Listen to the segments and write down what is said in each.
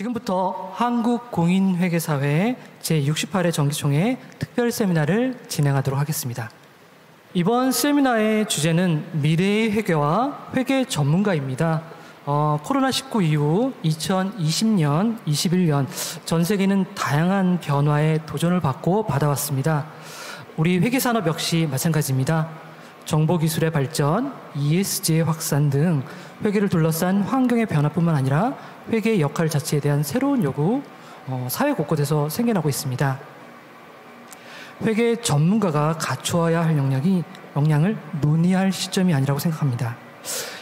지금부터 한국공인회계사회 제68회 정기총회 특별 세미나를 진행하도록 하겠습니다. 이번 세미나의 주제는 미래의 회계와 회계 전문가입니다. 코로나19 이후 2020년, 21년 전 세계는 다양한 변화에 도전을 받아왔습니다. 우리 회계산업 역시 마찬가지입니다. 정보기술의 발전, ESG의 확산 등 회계를 둘러싼 환경의 변화뿐만 아니라 회계의 역할 자체에 대한 새로운 요구, 사회 곳곳에서 생겨나고 있습니다. 회계 전문가가 갖추어야 할 역량을 논의할 시점이 아니라고 생각합니다.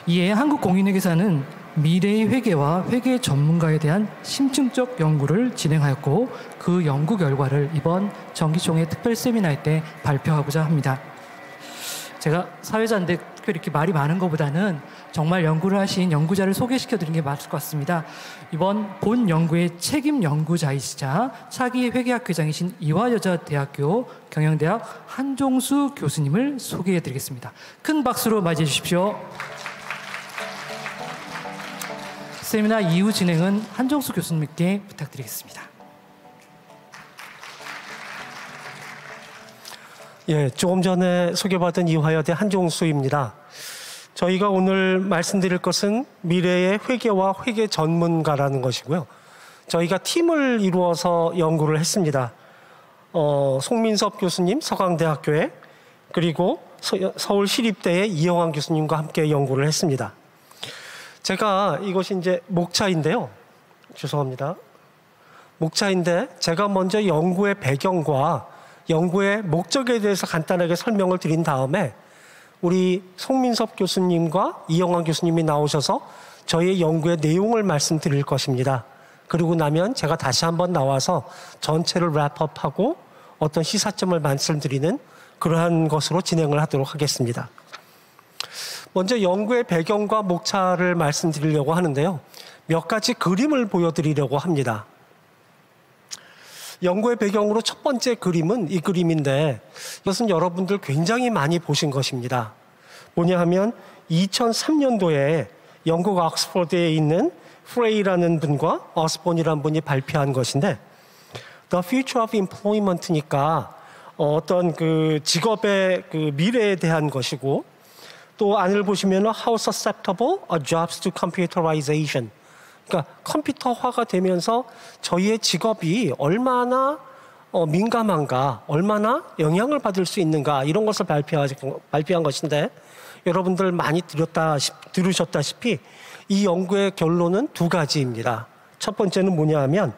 이에 한국공인회계사는 미래의 회계와 회계 전문가에 대한 심층적 연구를 진행하였고 그 연구 결과를 이번 정기총회 특별 세미나에 때 발표하고자 합니다. 제가 사회자인데 특별히 이렇게 말이 많은 것보다는 정말 연구를 하신 연구자를 소개시켜드리는 게 맞을 것 같습니다. 이번 본 연구의 책임 연구자이시자 차기 회계학 회장이신 이화여자대학교 경영대학 한종수 교수님을 소개해드리겠습니다. 큰 박수로 맞이해 주십시오. 세미나 이후 진행은 한종수 교수님께 부탁드리겠습니다. 예, 조금 전에 소개받은 이화여대 한종수입니다. 저희가 오늘 말씀드릴 것은 미래의 회계와 회계 전문가라는 것이고요. 저희가 팀을 이루어서 연구를 했습니다. 송민섭 교수님 서강대학교에, 그리고 서울시립대의 이영환 교수님과 함께 연구를 했습니다. 제가 이것이 이제 목차인데요. 죄송합니다. 목차인데 제가 먼저 연구의 배경과 연구의 목적에 대해서 간단하게 설명을 드린 다음에 우리 송민섭 교수님과 이영환 교수님이 나오셔서 저희의 연구의 내용을 말씀드릴 것입니다. 그리고 나면 제가 다시 한번 나와서 전체를 랩업하고 어떤 시사점을 말씀드리는 그러한 것으로 진행을 하도록 하겠습니다. 먼저 연구의 배경과 목차를 말씀드리려고 하는데요. 몇 가지 그림을 보여드리려고 합니다. 연구의 배경으로 첫 번째 그림은 이 그림인데 이것은 여러분들 굉장히 많이 보신 것입니다. 뭐냐 하면 2003년도에 영국 옥스퍼드에 있는 프레이라는 분과 어스본이라는 분이 발표한 것인데 The Future of Employment니까 어떤 그 직업의 그 미래에 대한 것이고 또 안을 보시면 How Susceptible are Jobs to Computerization, 그러니까 컴퓨터화가 되면서 저희의 직업이 얼마나 민감한가, 얼마나 영향을 받을 수 있는가, 이런 것을 발표한 것인데 여러분들 많이 들으셨다시피 이 연구의 결론은 두 가지입니다. 첫 번째는 뭐냐 하면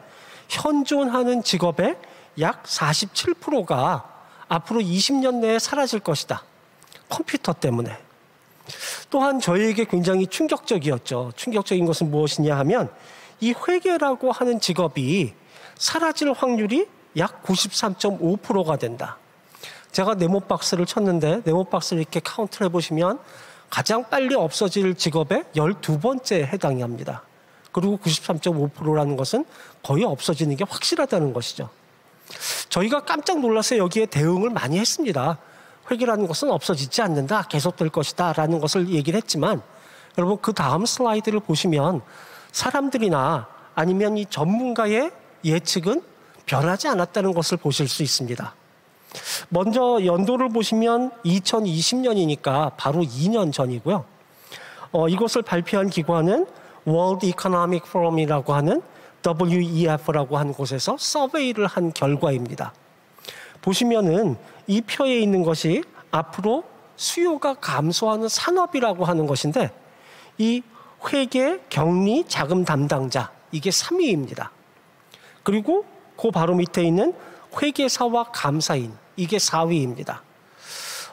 현존하는 직업의 약 47%가 앞으로 20년 내에 사라질 것이다. 컴퓨터 때문에. 또한 저희에게 굉장히 충격적이었죠. 충격적인 것은 무엇이냐 하면 이 회계라고 하는 직업이 사라질 확률이 약 93.5%가 된다. 제가 네모박스를 쳤는데 네모박스를 이렇게 카운트를 해보시면 가장 빨리 없어질 직업의 12번째에 해당이 합니다. 그리고 93.5%라는 것은 거의 없어지는 게 확실하다는 것이죠. 저희가 깜짝 놀라서 여기에 대응을 많이 했습니다. 회계라는 것은 없어지지 않는다, 계속될 것이다 라는 것을 얘기를 했지만 여러분 그 다음 슬라이드를 보시면 사람들이나 아니면 이 전문가의 예측은 변하지 않았다는 것을 보실 수 있습니다. 먼저 연도를 보시면 2020년이니까 바로 2년 전이고요. 이것을 발표한 기관은 World Economic Forum이라고 하는 WEF라고 하는 곳에서 서베이를 한 결과입니다. 보시면은 이 표에 있는 것이 앞으로 수요가 감소하는 산업이라고 하는 것인데 이 회계, 격리, 자금 담당자, 이게 3위입니다. 그리고 그 바로 밑에 있는 회계사와 감사인, 이게 4위입니다.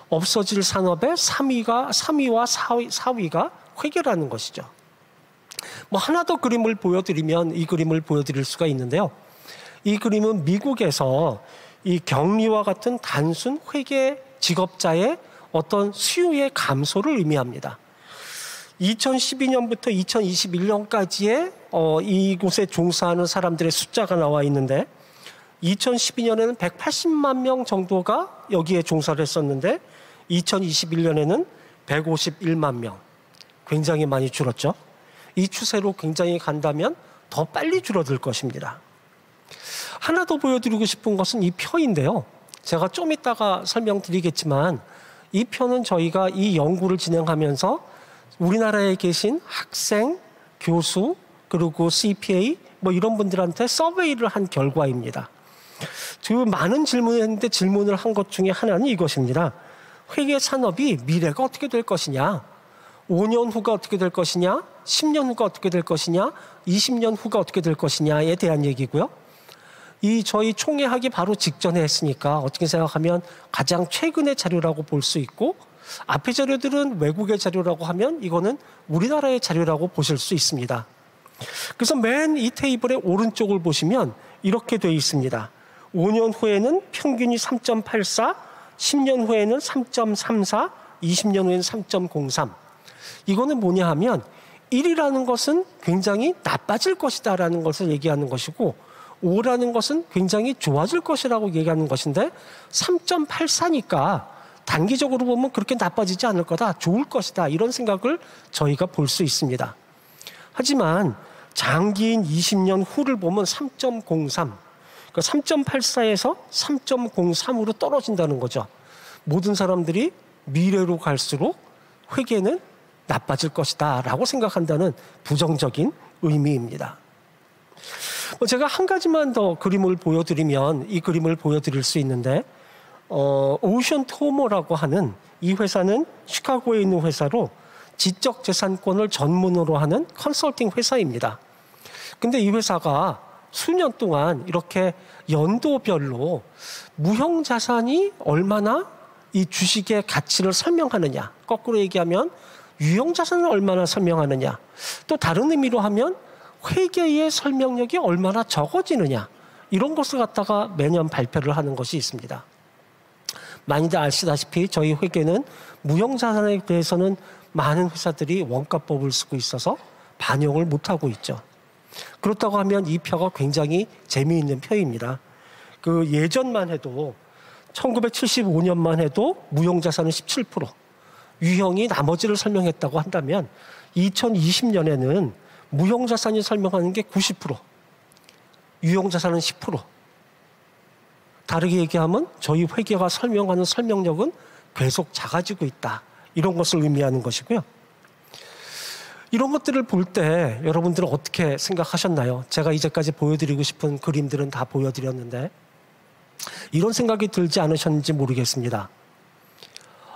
없어질 산업의 3위와 4위가 회계라는 것이죠. 뭐 하나 더 그림을 보여드리면 이 그림을 보여드릴 수가 있는데요. 이 그림은 미국에서 이 격리와 같은 단순 회계 직업자의 어떤 수요의 감소를 의미합니다. 2012년부터 2021년까지의 이곳에 종사하는 사람들의 숫자가 나와 있는데 2012년에는 180만 명 정도가 여기에 종사를 했었는데 2021년에는 151만 명, 굉장히 많이 줄었죠. 이 추세로 굉장히 간다면 더 빨리 줄어들 것입니다. 하나 더 보여드리고 싶은 것은 이 표인데요. 제가 좀 이따가 설명드리겠지만 이 표는 저희가 이 연구를 진행하면서 우리나라에 계신 학생, 교수, 그리고 CPA 뭐 이런 분들한테 서베이를 한 결과입니다. 그 많은 질문을 했는데 질문을 한 것 중에 하나는 이것입니다. 회계 산업이 미래가 어떻게 될 것이냐, 5년 후가 어떻게 될 것이냐, 10년 후가 어떻게 될 것이냐, 20년 후가 어떻게 될 것이냐에 대한 얘기고요. 이 저희 총회하기 바로 직전에 했으니까 어떻게 생각하면 가장 최근의 자료라고 볼 수 있고, 앞의 자료들은 외국의 자료라고 하면 이거는 우리나라의 자료라고 보실 수 있습니다. 그래서 맨 이 테이블의 오른쪽을 보시면 이렇게 되어 있습니다. 5년 후에는 평균이 3.84, 10년 후에는 3.34, 20년 후에는 3.03. 이거는 뭐냐 하면 1이라는 것은 굉장히 나빠질 것이다 라는 것을 얘기하는 것이고, 5라는 것은 굉장히 좋아질 것이라고 얘기하는 것인데 3.84니까 단기적으로 보면 그렇게 나빠지지 않을 거다, 좋을 것이다, 이런 생각을 저희가 볼 수 있습니다. 하지만 장기인 20년 후를 보면 3.03, 그러니까 3.84에서 3.03으로 떨어진다는 거죠. 모든 사람들이 미래로 갈수록 회계는 나빠질 것이다 라고 생각한다는 부정적인 의미입니다. 제가 한 가지만 더 그림을 보여드리면 이 그림을 보여드릴 수 있는데, 오션 토모라고 하는 이 회사는 시카고에 있는 회사로 지적재산권을 전문으로 하는 컨설팅 회사입니다. 근데 이 회사가 수년 동안 이렇게 연도별로 무형자산이 얼마나 이 주식의 가치를 설명하느냐, 거꾸로 얘기하면 유형자산을 얼마나 설명하느냐, 또 다른 의미로 하면 회계의 설명력이 얼마나 적어지느냐, 이런 것을 갖다가 매년 발표를 하는 것이 있습니다. 많이들 아시다시피 저희 회계는 무형자산에 대해서는 많은 회사들이 원가법을 쓰고 있어서 반영을 못하고 있죠. 그렇다고 하면 이 표가 굉장히 재미있는 표입니다. 그 예전만 해도 1975년만 해도 무형자산은 17%, 유형이 나머지를 설명했다고 한다면 2020년에는 무형자산이 설명하는 게 90%, 유형자산은 10%. 다르게 얘기하면 저희 회계가 설명하는 설명력은 계속 작아지고 있다, 이런 것을 의미하는 것이고요. 이런 것들을 볼 때 여러분들은 어떻게 생각하셨나요? 제가 이제까지 보여드리고 싶은 그림들은 다 보여드렸는데 이런 생각이 들지 않으셨는지 모르겠습니다.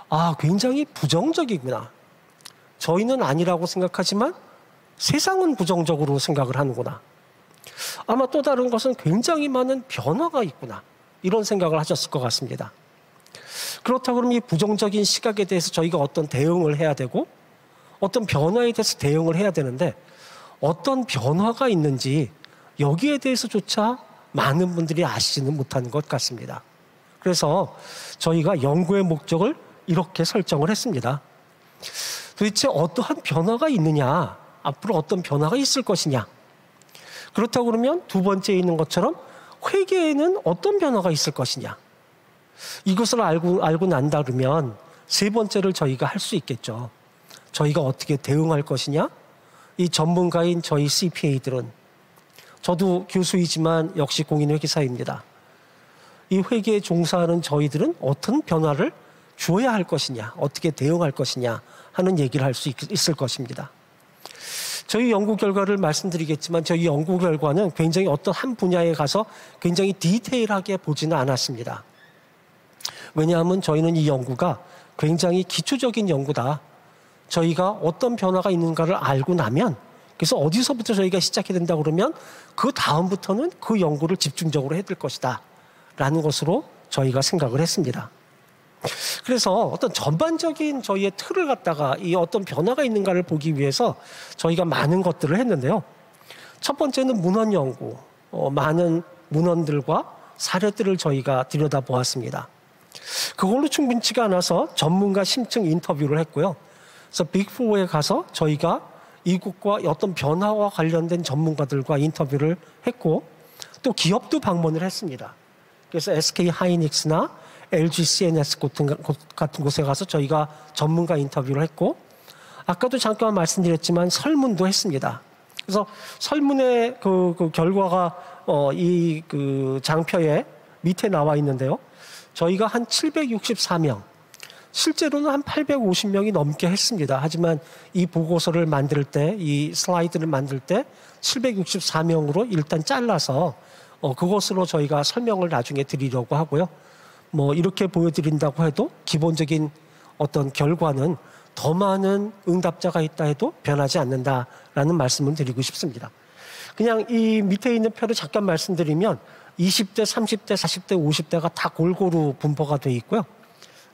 아, 굉장히 부정적이구나. 저희는 아니라고 생각하지만 세상은 부정적으로 생각을 하는구나. 아마 또 다른 것은 굉장히 많은 변화가 있구나, 이런 생각을 하셨을 것 같습니다. 그렇다고 그러면 이 부정적인 시각에 대해서 저희가 어떤 대응을 해야 되고 어떤 변화에 대해서 대응을 해야 되는데 어떤 변화가 있는지 여기에 대해서조차 많은 분들이 아시지는 못하는 것 같습니다. 그래서 저희가 연구의 목적을 이렇게 설정을 했습니다. 도대체 어떠한 변화가 있느냐, 앞으로 어떤 변화가 있을 것이냐. 그렇다고 그러면 두 번째에 있는 것처럼 회계에는 어떤 변화가 있을 것이냐. 이것을 알고 난다 그러면 세 번째를 저희가 할 수 있겠죠. 저희가 어떻게 대응할 것이냐. 이 전문가인 저희 CPA들은, 저도 교수이지만 역시 공인회계사입니다. 이 회계에 종사하는 저희들은 어떤 변화를 주어야 할 것이냐, 어떻게 대응할 것이냐 하는 얘기를 할 수 있을 것입니다. 저희 연구 결과를 말씀드리겠지만 저희 연구 결과는 굉장히 어떤 한 분야에 가서 굉장히 디테일하게 보지는 않았습니다. 왜냐하면 저희는 이 연구가 굉장히 기초적인 연구다. 저희가 어떤 변화가 있는가를 알고 나면, 그래서 어디서부터 저희가 시작해야 된다 그러면 그 다음부터는 그 연구를 집중적으로 해야 될 것이다 라는 것으로 저희가 생각을 했습니다. 그래서 어떤 전반적인 저희의 틀을 갖다가 이 어떤 변화가 있는가를 보기 위해서 저희가 많은 것들을 했는데요. 첫 번째는 문헌 연구, 많은 문헌들과 사례들을 저희가 들여다보았습니다. 그걸로 충분치가 않아서 전문가 심층 인터뷰를 했고요. 그래서 빅4에 가서 저희가 이곳과 어떤 변화와 관련된 전문가들과 인터뷰를 했고 또 기업도 방문을 했습니다. 그래서 SK 하이닉스나 LG CNS 같은 곳에 가서 저희가 전문가 인터뷰를 했고, 아까도 잠깐 말씀드렸지만 설문도 했습니다. 그래서 설문의 그 결과가 이 그 장표에 밑에 나와 있는데요. 저희가 한 764명, 실제로는 한 850명이 넘게 했습니다. 하지만 이 보고서를 만들 때, 이 슬라이드를 만들 때 764명으로 일단 잘라서 그것으로 저희가 설명을 나중에 드리려고 하고요. 뭐 이렇게 보여드린다고 해도 기본적인 어떤 결과는 더 많은 응답자가 있다 해도 변하지 않는다라는 말씀을 드리고 싶습니다. 그냥 이 밑에 있는 표를 잠깐 말씀드리면 20대, 30대, 40대, 50대가 다 골고루 분포가 돼 있고요.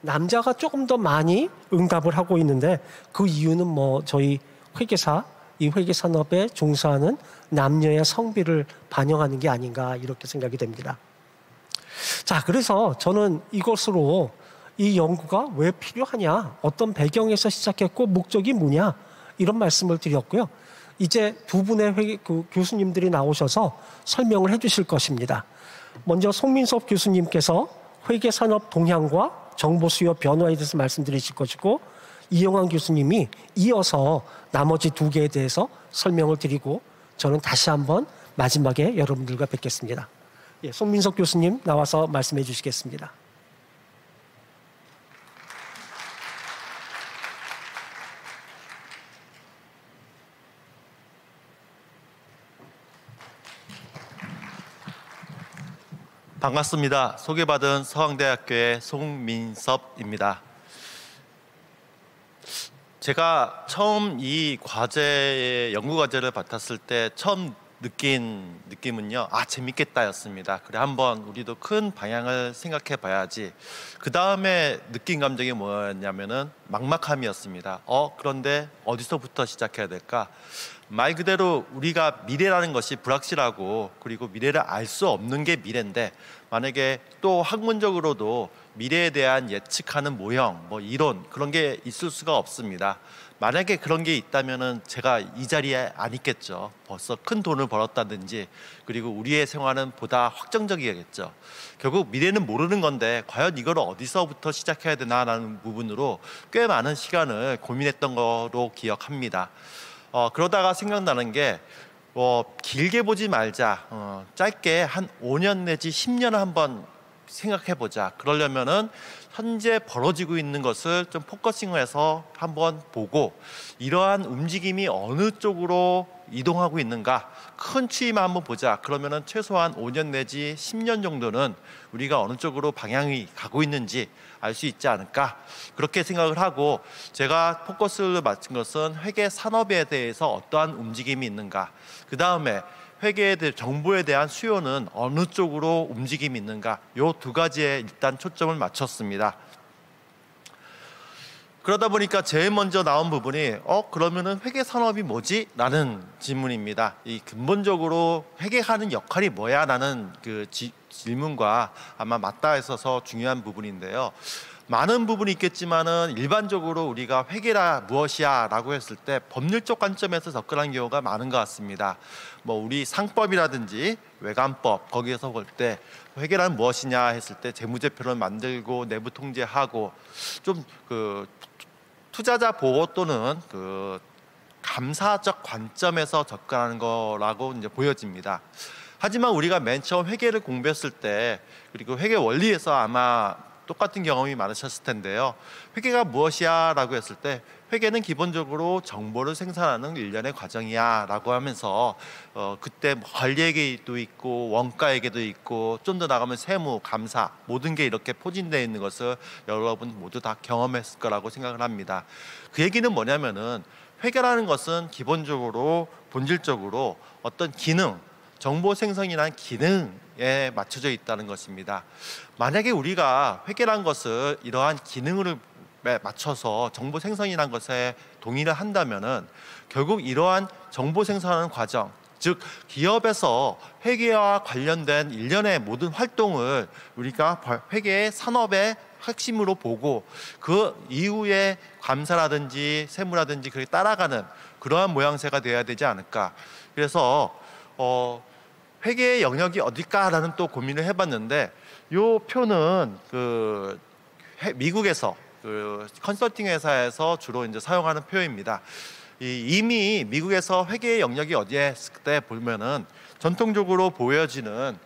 남자가 조금 더 많이 응답을 하고 있는데 그 이유는 뭐 저희 회계사, 이 회계산업에 종사하는 남녀의 성비를 반영하는 게 아닌가 이렇게 생각이 됩니다. 자, 그래서 저는 이것으로 이 연구가 왜 필요하냐, 어떤 배경에서 시작했고 목적이 뭐냐 이런 말씀을 드렸고요. 이제 두 분의 교수님들이 나오셔서 설명을 해주실 것입니다. 먼저 송민섭 교수님께서 회계산업 동향과 정보 수요 변화에 대해서 말씀드리실 것이고, 이영환 교수님이 이어서 나머지 두 개에 대해서 설명을 드리고 저는 다시 한번 마지막에 여러분들과 뵙겠습니다. 예, 송민석 교수님 나와서 말씀해 주시겠습니다. 반갑습니다. 소개받은 서강대학교의 송민섭입니다. 제가 처음 이 과제의 연구과제를 맡았을 때 처음 느낀 느낌은요, 재밌겠다였습니다. 그래, 한번 우리도 큰 방향을 생각해 봐야지. 그 다음에 느낀 감정이 뭐였냐면은 막막함이었습니다. 그런데 어디서부터 시작해야 될까? 말 그대로 우리가 미래라는 것이 불확실하고, 그리고 미래를 알 수 없는 게 미래인데, 만약에 또 학문적으로도 미래에 대한 예측하는 모형, 뭐 이론, 그런 게 있을 수가 없습니다. 만약에 그런 게 있다면은 제가 이 자리에 안 있겠죠. 벌써 큰 돈을 벌었다든지, 그리고 우리의 생활은 보다 확정적이겠죠. 결국 미래는 모르는 건데 과연 이걸 어디서부터 시작해야 되나라는 부분으로 꽤 많은 시간을 고민했던 거로 기억합니다. 그러다가 생각나는 게 길게 보지 말자. 짧게 한 5년 내지 10년을 한번 생각해보자. 그러려면은 현재 벌어지고 있는 것을 좀 포커싱을 해서 한번 보고, 이러한 움직임이 어느 쪽으로 이동하고 있는가, 큰 추이만 한번 보자. 그러면은 최소한 5년 내지 10년 정도는 우리가 어느 쪽으로 방향이 가고 있는지 알 수 있지 않을까, 그렇게 생각을 하고, 제가 포커스를 맞춘 것은 회계 산업에 대해서 어떠한 움직임이 있는가, 그 다음에 회계에 대해 정보에 대한 수요는 어느 쪽으로 움직임이 있는가, 요 두 가지에 일단 초점을 맞췄습니다. 그러다 보니까 제일 먼저 나온 부분이 그러면은 회계 산업이 뭐지? 라는 질문입니다. 이 근본적으로 회계하는 역할이 뭐야? 라는 그 질문과 아마 맞닿아 있어서 중요한 부분인데요. 많은 부분이 있겠지만은 일반적으로 우리가 회계라 무엇이야 라고 했을 때 법률적 관점에서 접근한 경우가 많은 것 같습니다. 뭐 우리 상법이라든지 외관법, 거기에서 볼 때 회계란 무엇이냐 했을 때 재무제표를 만들고 내부 통제하고, 좀 그 투자자 보호 또는 그 감사적 관점에서 접근하는 거라고 이제 보여집니다. 하지만 우리가 맨 처음 회계를 공부했을 때, 그리고 회계 원리에서 아마 똑같은 경험이 많으셨을 텐데요. 회계가 무엇이야 라고 했을 때, 회계는 기본적으로 정보를 생산하는 일련의 과정이야 라고 하면서 그때 관리회계도 있고 원가회계도 있고, 좀 더 나가면 세무, 감사, 모든 게 이렇게 포진되어 있는 것을 여러분 모두 다 경험했을 거라고 생각을 합니다. 그 얘기는 뭐냐면은, 회계라는 것은 기본적으로 본질적으로 어떤 기능, 정보 생성이라는 기능에 맞춰져 있다는 것입니다. 만약에 우리가 회계란 것을 이러한 기능을 맞춰서 정보 생성이라는 것에 동의를 한다면은, 결국 이러한 정보 생성하는 과정, 즉 기업에서 회계와 관련된 일련의 모든 활동을 우리가 회계의 산업의 핵심으로 보고, 그 이후에 감사라든지 세무라든지 그렇게 따라가는 그러한 모양새가 되어야 되지 않을까. 그래서 회계의 영역이 어딜까라는 또 고민을 해봤는데, 이 표는 미국에서 그 컨설팅 회사에서 주로 이제 사용하는 표입니다. 이미 미국에서 회계의 영역이 어디에 있을 때 보면은 전통적으로 보여지는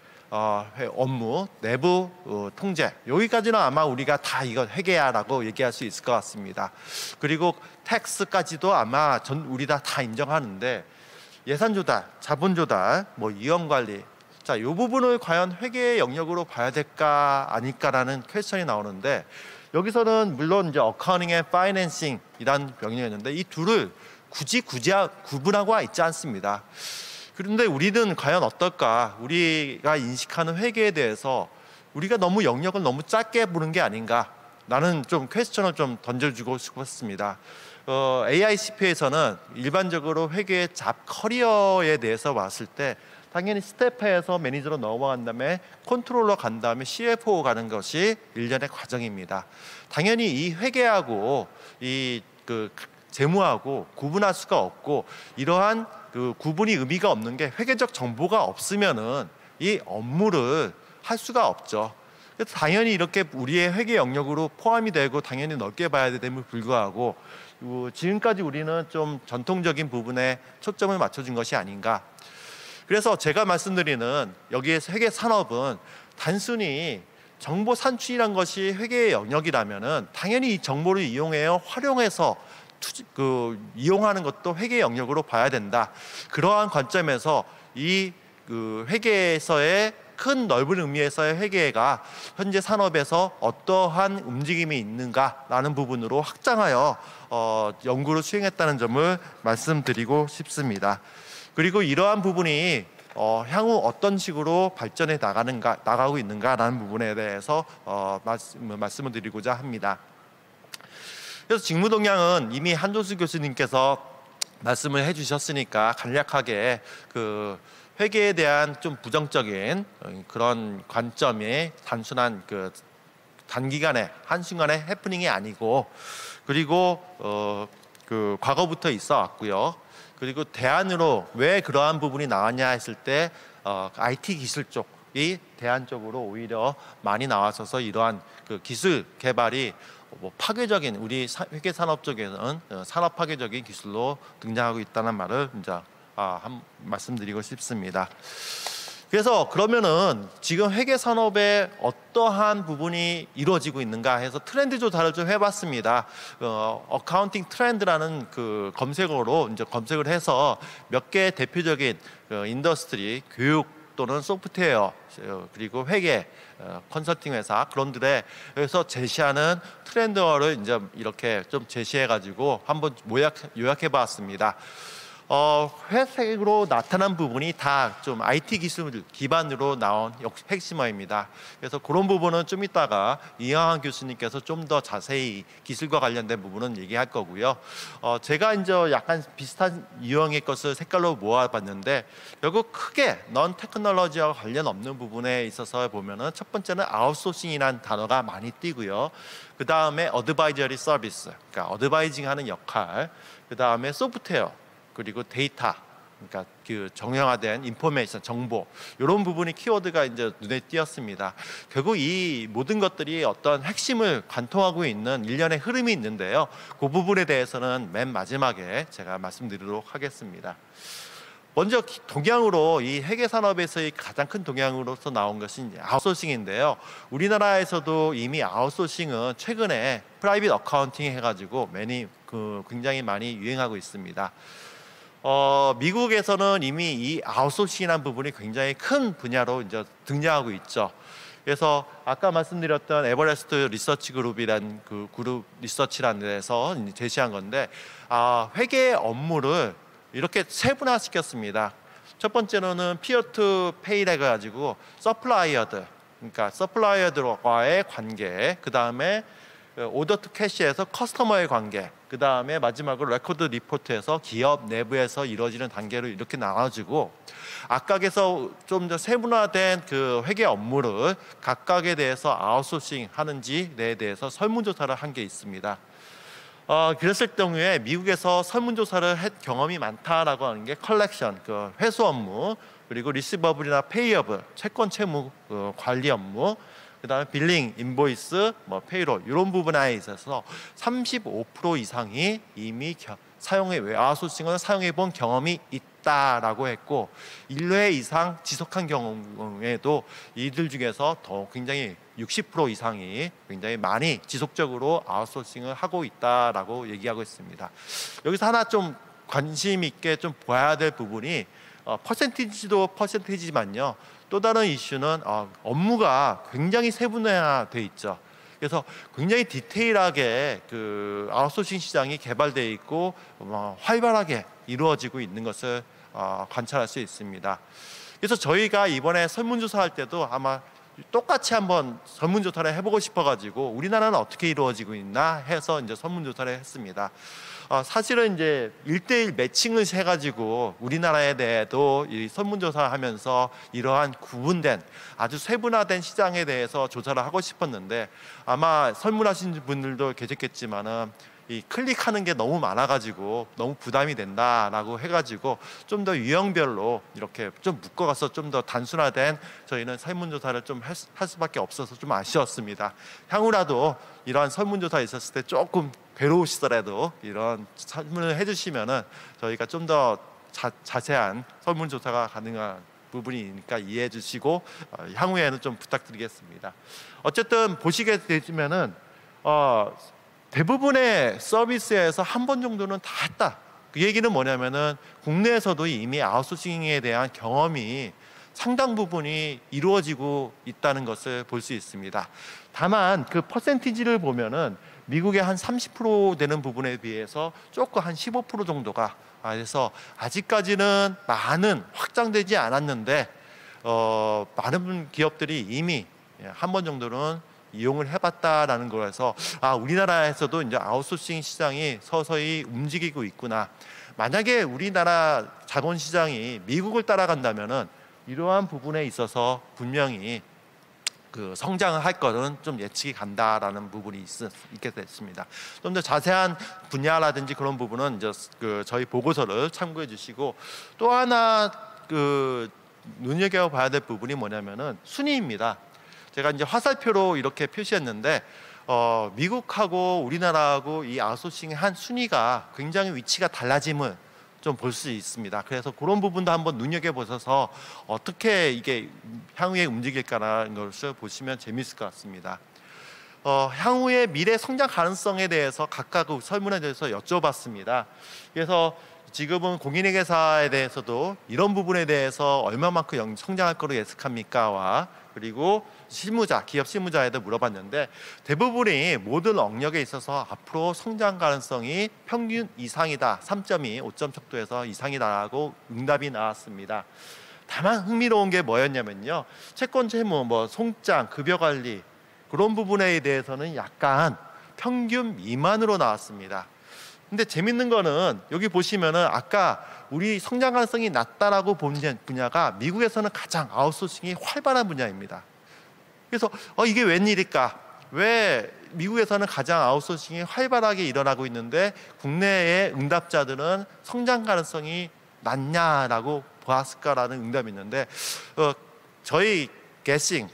업무, 내부 통제 여기까지는 아마 우리가 다 이거 회계야라고 얘기할 수 있을 것 같습니다. 그리고 텍스까지도 아마 우리 다 인정하는데 예산 조달, 자본 조달, 뭐 이원 관리, 자, 이 부분을 과연 회계의 영역으로 봐야 될까 아닐까라는 퀘스천이 나오는데 여기서는 물론 이제 어카운팅의 파이낸싱이란 명령이 있는데 이 둘을 굳이 구분하고 있지 않습니다. 그런데 우리는 과연 어떨까? 우리가 인식하는 회계에 대해서 우리가 너무 영역을 너무 짧게 보는 게 아닌가? 나는 좀 퀘스천을 좀 던져주고 싶었습니다. AICP에서는 일반적으로 회계의 잡 커리어에 대해서 봤을 때 당연히 스태프에서 매니저로 넘어간 다음에 컨트롤러 간 다음에 CFO 가는 것이 일련의 과정입니다. 당연히 이 회계하고 이 재무하고 구분할 수가 없고 이러한 구분이 의미가 없는 게 회계적 정보가 없으면은 이 업무를 할 수가 없죠. 그래서 당연히 이렇게 우리의 회계 영역으로 포함이 되고 당연히 넓게 봐야 됨을 불구하고 지금까지 우리는 좀 전통적인 부분에 초점을 맞춰준 것이 아닌가. 그래서 제가 말씀드리는 여기에서 회계 산업은 단순히 정보 산출이란 것이 회계의 영역이라면은 당연히 이 정보를 이용해요 활용해서 이용하는 것도 회계 영역으로 봐야 된다. 그러한 관점에서 이 회계에서의 큰 넓은 의미에서의 회계가 현재 산업에서 어떠한 움직임이 있는가라는 부분으로 확장하여 연구를 수행했다는 점을 말씀드리고 싶습니다. 그리고 이러한 부분이 향후 어떤 식으로 발전해 나가고 있는가라는 부분에 대해서 말씀을 드리고자 합니다. 그래서 직무동향은 이미 한종수 교수님께서 말씀을 해주셨으니까 간략하게 회계에 대한 좀 부정적인 그런 관점이 단순한 단기간에 한순간의 해프닝이 아니고 그리고 과거부터 있어 왔고요. 그리고 대안으로 왜 그러한 부분이 나왔냐 했을 때 IT 기술 쪽이 대안 쪽으로 오히려 많이 나와서서 이러한 기술 개발이 파괴적인 우리 회계 산업 쪽에는 산업 파괴적인 기술로 등장하고 있다는 말을 이제 말씀드리고 싶습니다. 그래서 그러면은 지금 회계 산업에 어떠한 부분이 이루어지고 있는가 해서 트렌드 조사를 좀 해봤습니다. 어카운팅 트렌드라는 검색어로 이제 검색을 해서 몇 개 대표적인 인더스트리, 교육 또는 소프트웨어 그리고 회계 컨설팅 회사 그런들에 그래서 제시하는 트렌드어를 이제 이렇게 좀 제시해가지고 한번 요약해봤습니다. 회색으로 나타난 부분이 다 좀 IT 기술 기반으로 나온 핵심어입니다. 그래서 그런 부분은 좀 이따가 이영환 교수님께서 좀 더 자세히 기술과 관련된 부분은 얘기할 거고요. 제가 이제 약간 비슷한 유형의 것을 색깔로 모아봤는데 결국 크게 넌 테크놀로지와 관련 없는 부분에 있어서 보면은 첫 번째는 아웃소싱이라는 단어가 많이 띄고요. 그 다음에 어드바이저리 서비스, 그러니까 어드바이징하는 역할, 그 다음에 소프트웨어. 그리고 데이터, 그러니까 정형화된 인포메이션, 정보 이런 부분이 키워드가 이제 눈에 띄었습니다. 결국 이 모든 것들이 어떤 핵심을 관통하고 있는 일련의 흐름이 있는데요. 그 부분에 대해서는 맨 마지막에 제가 말씀드리도록 하겠습니다. 먼저 동향으로 이 회계 산업에서의 가장 큰 동향으로서 나온 것이 이제 아웃소싱인데요. 우리나라에서도 이미 아웃소싱은 최근에 프라이빗 어카운팅 해가지고 굉장히 많이 유행하고 있습니다. 미국에서는 이미 이 아웃소싱이라는 부분이 굉장히 큰 분야로 이제 등장하고 있죠. 그래서 아까 말씀드렸던 에버레스트 리서치 그룹이란 그룹 리서치라는 데서 제시한 건데 회계 업무를 이렇게 세분화시켰습니다. 첫 번째로는 피어 투 페이라 해가지고 서플라이어들, 그러니까 서플라이어들과의 관계, 그 다음에 오더 투 캐시에서 커스터머의 관계, 그 다음에 마지막으로 레코드 리포트에서 기업 내부에서 이루어지는 단계로 이렇게 나눠지고 각각에서 좀 더 세분화된 회계 업무를 각각에 대해서 아웃소싱 하는지에 대해서 설문조사를 한 게 있습니다. 그랬을 경우에 미국에서 설문조사를 한 경험이 많다라고 하는 게 컬렉션, 회수 업무, 그리고 리시버블이나 페이어블, 채권 채무 관리 업무, 그 다음에 빌링, 인보이스, 페이롤 이런 부분에 있어서 35% 이상이 이미 아웃소싱을 사용해 본 경험이 있다라고 했고 1회 이상 지속한 경우에도 이들 중에서 더 굉장히 60% 이상이 굉장히 많이 지속적으로 아웃소싱을 하고 있다라고 얘기하고 있습니다. 여기서 하나 좀 관심 있게 좀 봐야 될 부분이 퍼센티지도 퍼센티지만요. 또 다른 이슈는 업무가 굉장히 세분화돼 있죠. 그래서 굉장히 디테일하게 그 아웃소싱 시장이 개발되어 있고 활발하게 이루어지고 있는 것을 관찰할 수 있습니다. 그래서 저희가 이번에 설문조사할 때도 아마 똑같이 한번 설문조사를 해보고 싶어가지고 우리나라는 어떻게 이루어지고 있나 해서 이제 설문조사를 했습니다. 사실은 이제 1:1 매칭을 해가지고 우리나라에 대해도 이 설문조사하면서 이러한 구분된 아주 세분화된 시장에 대해서 조사를 하고 싶었는데 아마 설문하신 분들도 계셨겠지만은 이 클릭하는 게 너무 많아가지고 너무 부담이 된다라고 해가지고 좀 더 유형별로 이렇게 좀 묶어가서 좀 더 단순화된 저희는 설문조사를 좀 할 수밖에 없어서 좀 아쉬웠습니다. 향후라도 이러한 설문조사 있었을 때 조금 괴로우시더라도 이런 설문을 해주시면은 저희가 좀 더 자세한 설문조사가 가능한 부분이니까 이해해 주시고 향후에는 좀 부탁드리겠습니다. 어쨌든 보시게 되시면은 대부분의 서비스에서 한 번 정도는 다 했다. 그 얘기는 뭐냐면은 국내에서도 이미 아웃소싱에 대한 경험이 상당 부분이 이루어지고 있다는 것을 볼 수 있습니다. 다만 그 퍼센티지를 보면은 미국의 한 30% 되는 부분에 비해서 조금 한 15% 정도가 그래서 아직까지는 많은 확장되지 않았는데 많은 기업들이 이미 한 번 정도는 이용을 해봤다라는 거라서 우리나라에서도 이제 아웃소싱 시장이 서서히 움직이고 있구나. 만약에 우리나라 자본시장이 미국을 따라간다면은 이러한 부분에 있어서 분명히 그 성장을 할 거는 좀 예측이 간다라는 부분이 있게 됐습니다. 좀 더 자세한 분야라든지 그런 부분은 이제 그 저희 보고서를 참고해 주시고 또 하나 그 눈여겨봐야 될 부분이 뭐냐면은 순위입니다. 제가 이제 화살표로 이렇게 표시했는데 미국하고 우리나라하고 이 아웃소싱의 한 순위가 굉장히 위치가 달라짐을 좀 볼 수 있습니다. 그래서 그런 부분도 한번 눈여겨보셔서 어떻게 이게 향후에 움직일까라는 것을 보시면 재미있을 것 같습니다. 향후의 미래 성장 가능성에 대해서 각각 설문에 대해서 여쭤봤습니다. 그래서 지금은 공인회계사에 대해서도 이런 부분에 대해서 얼마만큼 성장할 거로 예측합니까?와 그리고 실무자, 기업 실무자에도 물어봤는데 대부분이 모든 영역에 있어서 앞으로 성장 가능성이 평균 이상이다. 3.2, 5점 척도에서 이상이다라고 응답이 나왔습니다. 다만 흥미로운 게 뭐였냐면요. 채권 채무, 송장, 급여 관리 그런 부분에 대해서는 약간 평균 미만으로 나왔습니다. 근데 재밌는 거는 여기 보시면은 아까 우리 성장 가능성이 낮다라고 본 분야가 미국에서는 가장 아웃소싱이 활발한 분야입니다. 그래서 이게 웬일일까? 왜 미국에서는 가장 아웃소싱이 활발하게 일어나고 있는데 국내의 응답자들은 성장 가능성이 낮냐라고 보았을까라는 응답이 있는데 저희 게싱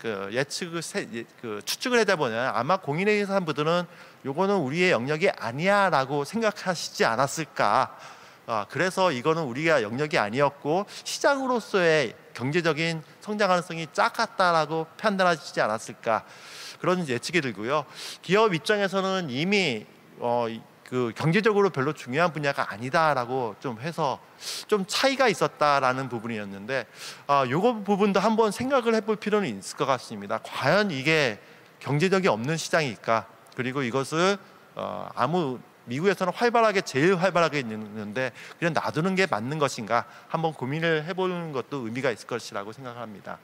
추측을 하다 보면 아마 공인회계사 분들은 요거는 우리의 영역이 아니야라고 생각하시지 않았을까. 그래서 이거는 우리가 영역이 아니었고 시장으로서의 경제적인 성장 가능성이 작았다라고 판단하시지 않았을까. 그런 예측이 들고요. 기업 입장에서는 이미 그 경제적으로 별로 중요한 분야가 아니다라고 좀 해서 좀 차이가 있었다라는 부분이었는데 요거 부분도 한번 생각을 해볼 필요는 있을 것 같습니다. 과연 이게 경제적이 없는 시장일까? 그리고 이것을 미국에서는 제일 활발하게 있는데 그냥 놔두는 게 맞는 것인가? 한번 고민을 해보는 것도 의미가 있을 것이라고 생각합니다.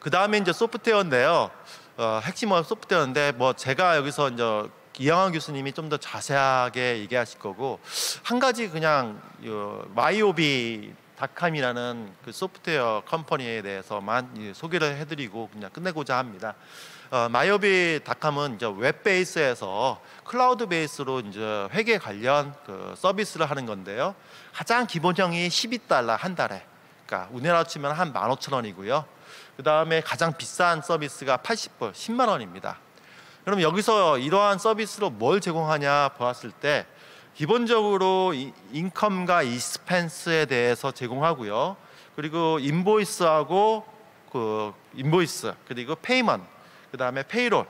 그 다음에 이제 소프트웨어인데요. 핵심은 소프트웨어인데 제가 여기서 이제 이영환 교수님이 좀 더 자세하게 얘기하실 거고 한 가지 그냥 마이오비닷컴이라는 그 소프트웨어 컴퍼니에 대해서만 소개를 해드리고 그냥 끝내고자 합니다. 마이오비닷컴은 이제 웹 베이스에서 클라우드 베이스로 이제 회계 관련 그 서비스를 하는 건데요. 가장 기본형이 $12 한 달에, 그러니까 우리나라로 치면 한 15,000원이고요. 그 다음에 가장 비싼 서비스가 80불, 10만 원입니다. 그럼 여기서 이러한 서비스로 뭘 제공하냐 보았을 때 기본적으로 인컴과 익스펜스에 대해서 제공하고요. 그리고 인보이스하고 인보이스, 그리고 페이먼트, 그다음에 페이롤,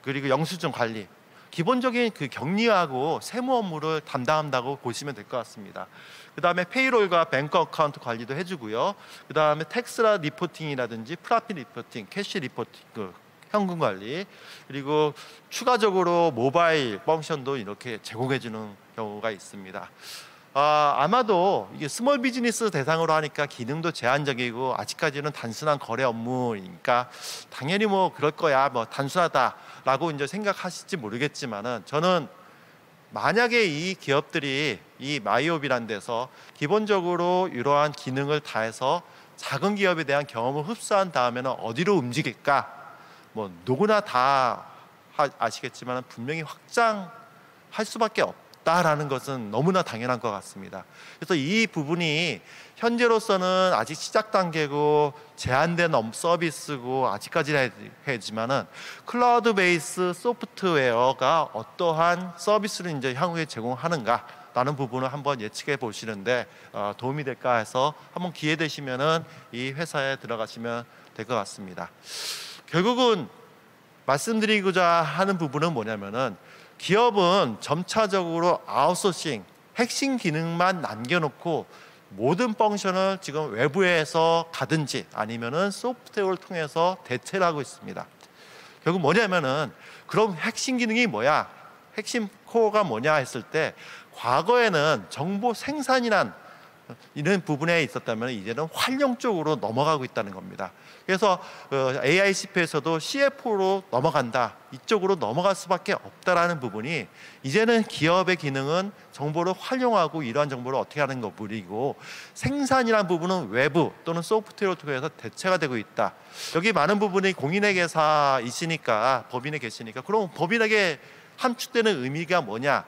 그리고 영수증 관리, 기본적인 격리하고 세무 업무를 담당한다고 보시면 될 것 같습니다. 그다음에 페이롤과 뱅크 어카운트 관리도 해주고요. 그다음에 텍스라 리포팅이라든지 프라핏 리포팅, 캐시 리포팅, 현금 관리, 그리고 추가적으로 모바일 펑션도 이렇게 제공해주는 경우가 있습니다. 아마도 이게 스몰 비즈니스 대상으로 하니까 기능도 제한적이고 아직까지는 단순한 거래 업무니까 당연히 그럴 거야, 단순하다라고 이제 생각하실지 모르겠지만은, 저는 만약에 이 기업들이 이 마이옵이란 데서 기본적으로 이러한 기능을 다해서 작은 기업에 대한 경험을 흡수한 다음에는 어디로 움직일까? 누구나 다 아시겠지만 분명히 확장할 수밖에 없다라는 것은 너무나 당연한 것 같습니다. 그래서 이 부분이 현재로서는 아직 시작 단계고 제한된 서비스고 아직까지는 하지만은 클라우드 베이스 소프트웨어가 어떠한 서비스를 이제 향후에 제공하는가라는 부분을 한번 예측해 보시는데 도움이 될까 해서 한번 기회 되시면은 이 회사에 들어가시면 될 것 같습니다. 결국은 말씀드리고자 하는 부분은 뭐냐면은, 기업은 점차적으로 아웃소싱, 핵심 기능만 남겨놓고 모든 펑션을 지금 외부에서 가든지 아니면은 소프트웨어를 통해서 대체를 하고 있습니다. 결국 뭐냐면은, 그럼 핵심 기능이 뭐야? 핵심 코어가 뭐냐 했을 때, 과거에는 정보 생산이란 이런 부분에 있었다면 이제는 활용 쪽으로 넘어가고 있다는 겁니다. 그래서 AICP에서도 CFO로 넘어간다, 이쪽으로 넘어갈 수밖에 없다라는 부분이, 이제는 기업의 기능은 정보를 활용하고 이러한 정보를 어떻게 하는 것 뿐이고, 생산이라는 부분은 외부 또는 소프트웨어를 통해서 대체가 되고 있다. 여기 많은 부분이 공인회계사 있으니까, 법인에 계시니까, 그럼 법인에게 함축되는 의미가 뭐냐?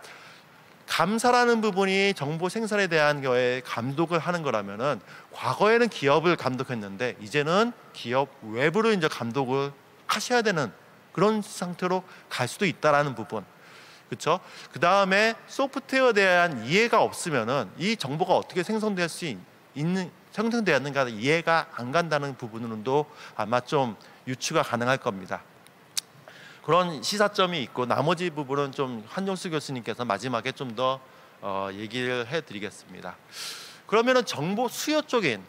감사라는 부분이 정보 생산에 대한 거에 감독을 하는 거라면은, 과거에는 기업을 감독했는데 이제는 기업 외부를 이제 감독을 하셔야 되는 그런 상태로 갈 수도 있다라는 부분, 그렇죠? 그 다음에 소프트웨어에 대한 이해가 없으면은 이 정보가 어떻게 생성되었는가 이해가 안 간다는 부분으로도 아마 좀 유추가 가능할 겁니다. 그런 시사점이 있고, 나머지 부분은 좀 한종수 교수님께서 마지막에 좀 더 얘기를 해드리겠습니다. 그러면은 정보 수요 쪽인,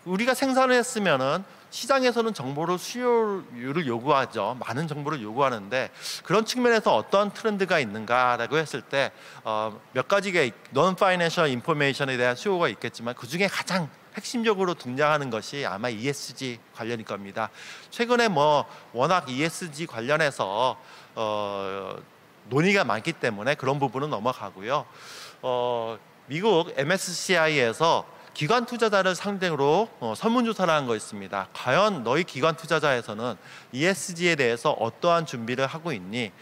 우리가 생산을 했으면은 시장에서는 정보를 수요율을 요구하죠. 많은 정보를 요구하는데, 그런 측면에서 어떤 트렌드가 있는가라고 했을 때 몇 가지가 non financial information에 대한 수요가 있겠지만, 그 중에 가장 핵심적으로 등장하는 것이 아마 ESG 관련일 겁니다. 최근에 워낙 ESG 관련해서 논의가 많기 때문에 그런 부분은 넘어가고요. 미국 MSCI에서 기관 투자자를 상대로 설문조사를 한 거 있습니다. 과연 너희 기관 투자자에서는 ESG에 대해서 어떠한 준비를 하고 있니?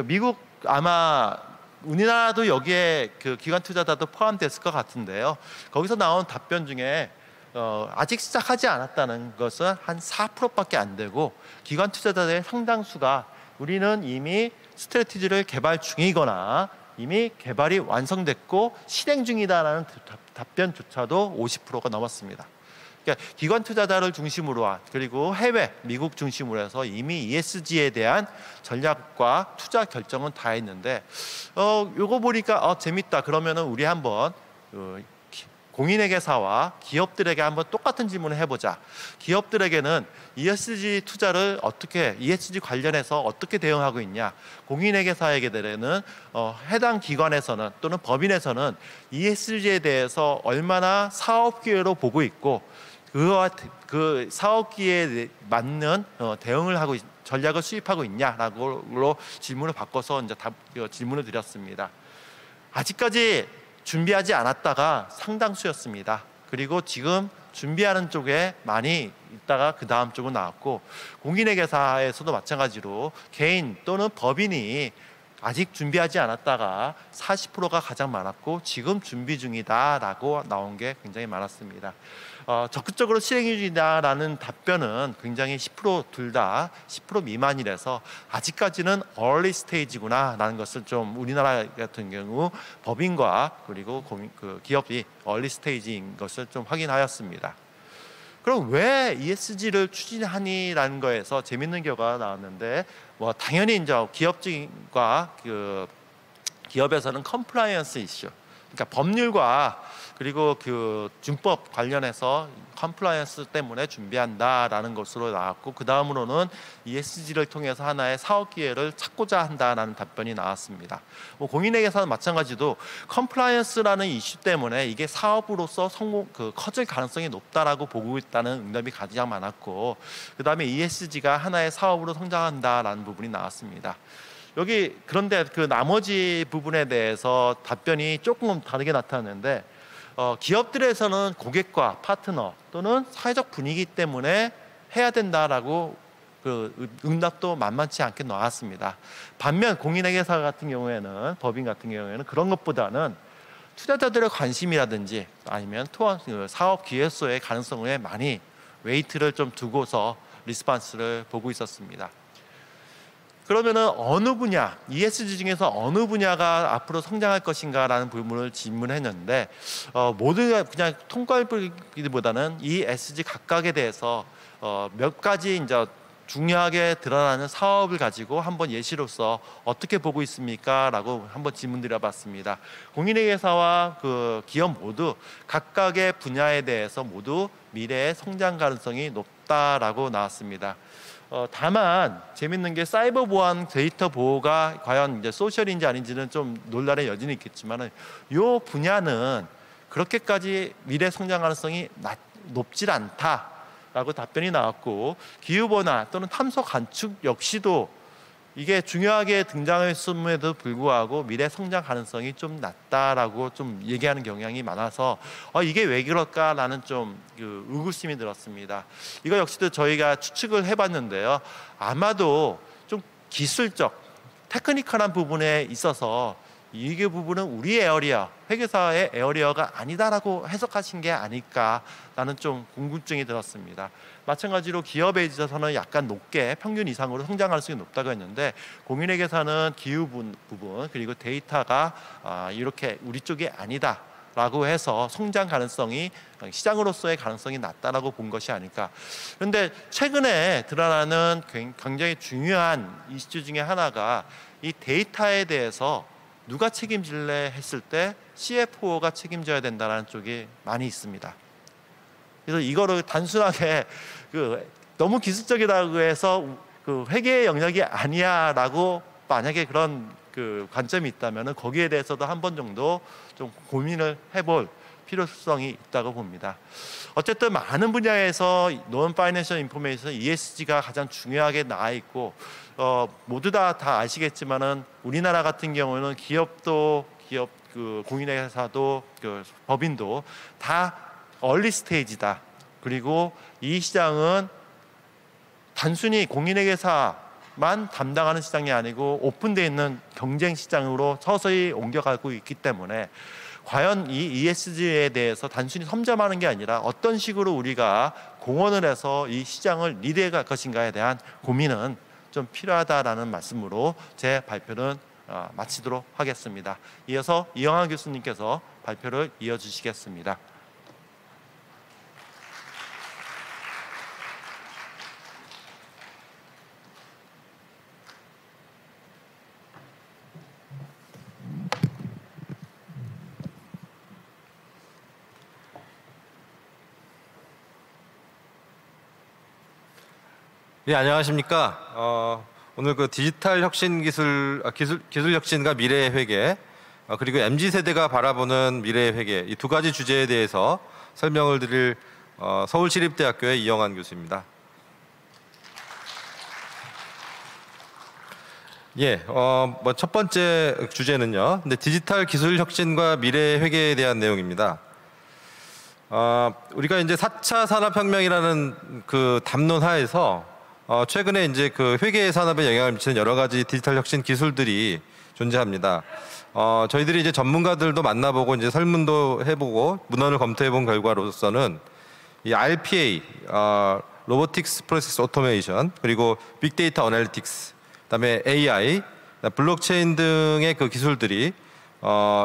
미국, 아마 우리나라도 여기에 기관 투자자도 포함됐을 것 같은데요. 거기서 나온 답변 중에 아직 시작하지 않았다는 것은 한 4%밖에 안 되고, 기관 투자자들의 상당수가 우리는 이미 스트래티지를 개발 중이거나 이미 개발이 완성됐고 실행 중이다라는 답변조차도 50%가 넘었습니다. 그러니까 기관 투자자를 중심으로 그리고 해외, 미국 중심으로 해서 이미 ESG에 대한 전략과 투자 결정은 다 했는데, 요거 보니까 재밌다. 그러면은 우리 한번 공인회계사와 기업들에게 한번 똑같은 질문을 해보자. 기업들에게는 ESG 투자를 어떻게, ESG 관련해서 어떻게 대응하고 있냐? 공인회계사에게는 해당 기관에서는 또는 법인에서는 ESG에 대해서 얼마나 사업 기회로 보고 있고, 그 사업 기회에 맞는 대응을 하고 전략을 수립하고 있냐라고 질문을 바꿔서 이제 질문을 드렸습니다. 아직까지 준비하지 않았다가 상당수였습니다. 그리고 지금 준비하는 쪽에 많이 있다가 그 다음 쪽은 나왔고, 공인회계사에서도 마찬가지로 개인 또는 법인이 아직 준비하지 않았다가 40%가 가장 많았고 지금 준비 중이다라고 나온 게 굉장히 많았습니다. 적극적으로 실행 중이다라는 답변은 굉장히 10% 둘 다 10% 미만이라서 아직까지는 early stage구나라는 것을 좀 우리나라 같은 경우 법인과 그리고 기업이 early stage인 것을 좀 확인하였습니다. 그럼 왜 ESG를 추진하니라는 거에서 재밌는 결과가 나왔는데 당연히 이제 기업과 기업에서는 컴플라이언스 이슈, 그러니까 법률과 그리고 준법 관련해서 컴플라이언스 때문에 준비한다라는 것으로 나왔고 그 다음으로는 ESG를 통해서 하나의 사업 기회를 찾고자 한다라는 답변이 나왔습니다. 공인회계사는 마찬가지로 컴플라이언스라는 이슈 때문에 이게 사업으로서 커질 가능성이 높다라고 보고 있다는 응답이 가장 많았고 그 다음에 ESG가 하나의 사업으로 성장한다라는 부분이 나왔습니다. 그런데 나머지 부분에 대해서 답변이 조금 다르게 나타났는데 기업들에서는 고객과 파트너 또는 사회적 분위기 때문에 해야 된다라고 응답도 만만치 않게 나왔습니다. 반면 공인회계사 같은 경우에는 법인 같은 경우에는 그런 것보다는 투자자들의 관심이라든지 아니면 사업 기회수의 가능성에 많이 웨이트를 좀 두고서 리스폰스를 보고 있었습니다. 그러면은 어느 분야, ESG 중에서 어느 분야가 앞으로 성장할 것인가라는 부분을 질문했는데 모두가 그냥 통과보다는 이 ESG 각각에 대해서 몇 가지 이제 중요하게 드러나는 사업을 가지고 한번 예시로서 어떻게 보고 있습니까?라고 한번 질문드려봤습니다. 공인회계사와 기업 모두 각각의 분야에 대해서 모두 미래의 성장 가능성이 높다라고 나왔습니다. 다만 재밌는 게 사이버 보안, 데이터 보호가 과연 이제 소셜인지 아닌지는 좀 논란의 여지는 있겠지만은 이 분야는 그렇게까지 미래 성장 가능성이 높질 않다라고 답변이 나왔고 기후 변화 또는 탄소 감축 역시도 이게 중요하게 등장했음에도 불구하고 미래 성장 가능성이 좀 낮다라고 좀 얘기하는 경향이 많아서 이게 왜 그럴까라는 좀 의구심이 들었습니다. 이거 역시도 저희가 추측을 해봤는데요. 아마도 좀 기술적, 테크니컬한 부분에 있어서 이 부분은 우리 에어리어, 회계사의 에어리어가 아니다라고 해석하신 게 아닐까라는 좀 궁금증이 들었습니다. 마찬가지로 기업에 있어서는 약간 높게 평균 이상으로 성장 가능성이 높다고 했는데 공인회계사는 기후 부분 그리고 데이터가 이렇게 우리 쪽이 아니다라고 해서 성장 가능성이 시장으로서의 가능성이 낮다라고 본 것이 아닐까. 그런데 최근에 드러나는 굉장히 중요한 이슈 중에 하나가 이 데이터에 대해서 누가 책임질래 했을 때 CFO가 책임져야 된다는 쪽이 많이 있습니다. 그래서 이거를 단순하게 너무 기술적이라고 해서 회계의 영역이 아니야라고 만약에 그런 관점이 있다면 거기에 대해서도 한 번 정도 좀 고민을 해볼 필요성이 있다고 봅니다. 어쨌든 많은 분야에서 Non Financial Information ESG가 가장 중요하게 나와 있고 모두 다 아시겠지만은 우리나라 같은 경우는 기업 공인회계사도 법인도 다 얼리 스테이지다. 그리고 이 시장은 단순히 공인회계사만 담당하는 시장이 아니고 오픈되어 있는 경쟁 시장으로 서서히 옮겨가고 있기 때문에 과연 이 ESG에 대해서 단순히 섬점하는 게 아니라 어떤 식으로 우리가 공헌을 해서 이 시장을 리드해 갈 것인가에 대한 고민은 좀 필요하다라는 말씀으로 제 발표는 마치도록 하겠습니다. 이어서 이영환 교수님께서 발표를 이어주시겠습니다. 네, 안녕하십니까. 오늘 디지털 혁신 기술 혁신과 미래의 회계 그리고 MZ세대가 바라보는 미래의 회계 이 두 가지 주제에 대해서 설명을 드릴 서울시립대학교의 이영환 교수입니다. 예, 첫 번째 주제는요. 근데 디지털 기술 혁신과 미래의 회계에 대한 내용입니다. 우리가 이제 4차 산업혁명이라는 담론 하에서 최근에 이제 회계 산업에 영향을 미치는 여러 가지 디지털 혁신 기술들이 존재합니다. 저희들이 이제 전문가들도 만나보고 이제 설문도 해보고 문헌을 검토해본 결과로서는 이 RPA, 로보틱스 프로세스 오토메이션, 그리고 빅데이터 어널리틱스, 그다음에 AI, 블록체인 등의 그 기술들이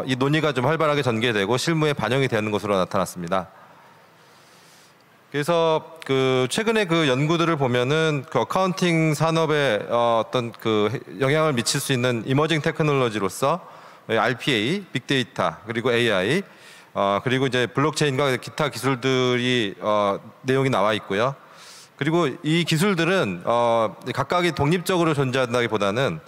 이 논의가 좀 활발하게 전개되고 실무에 반영이 되는 것으로 나타났습니다. 그래서 그 최근에 그 연구들을 보면은 그 어카운팅 산업에 어떤 그 영향을 미칠 수 있는 이머징 테크놀로지로서 RPA, 빅데이터, 그리고 AI, 그리고 이제 블록체인과 기타 기술들이 내용이 나와 있고요. 그리고 이 기술들은 각각이 독립적으로 존재한다기보다는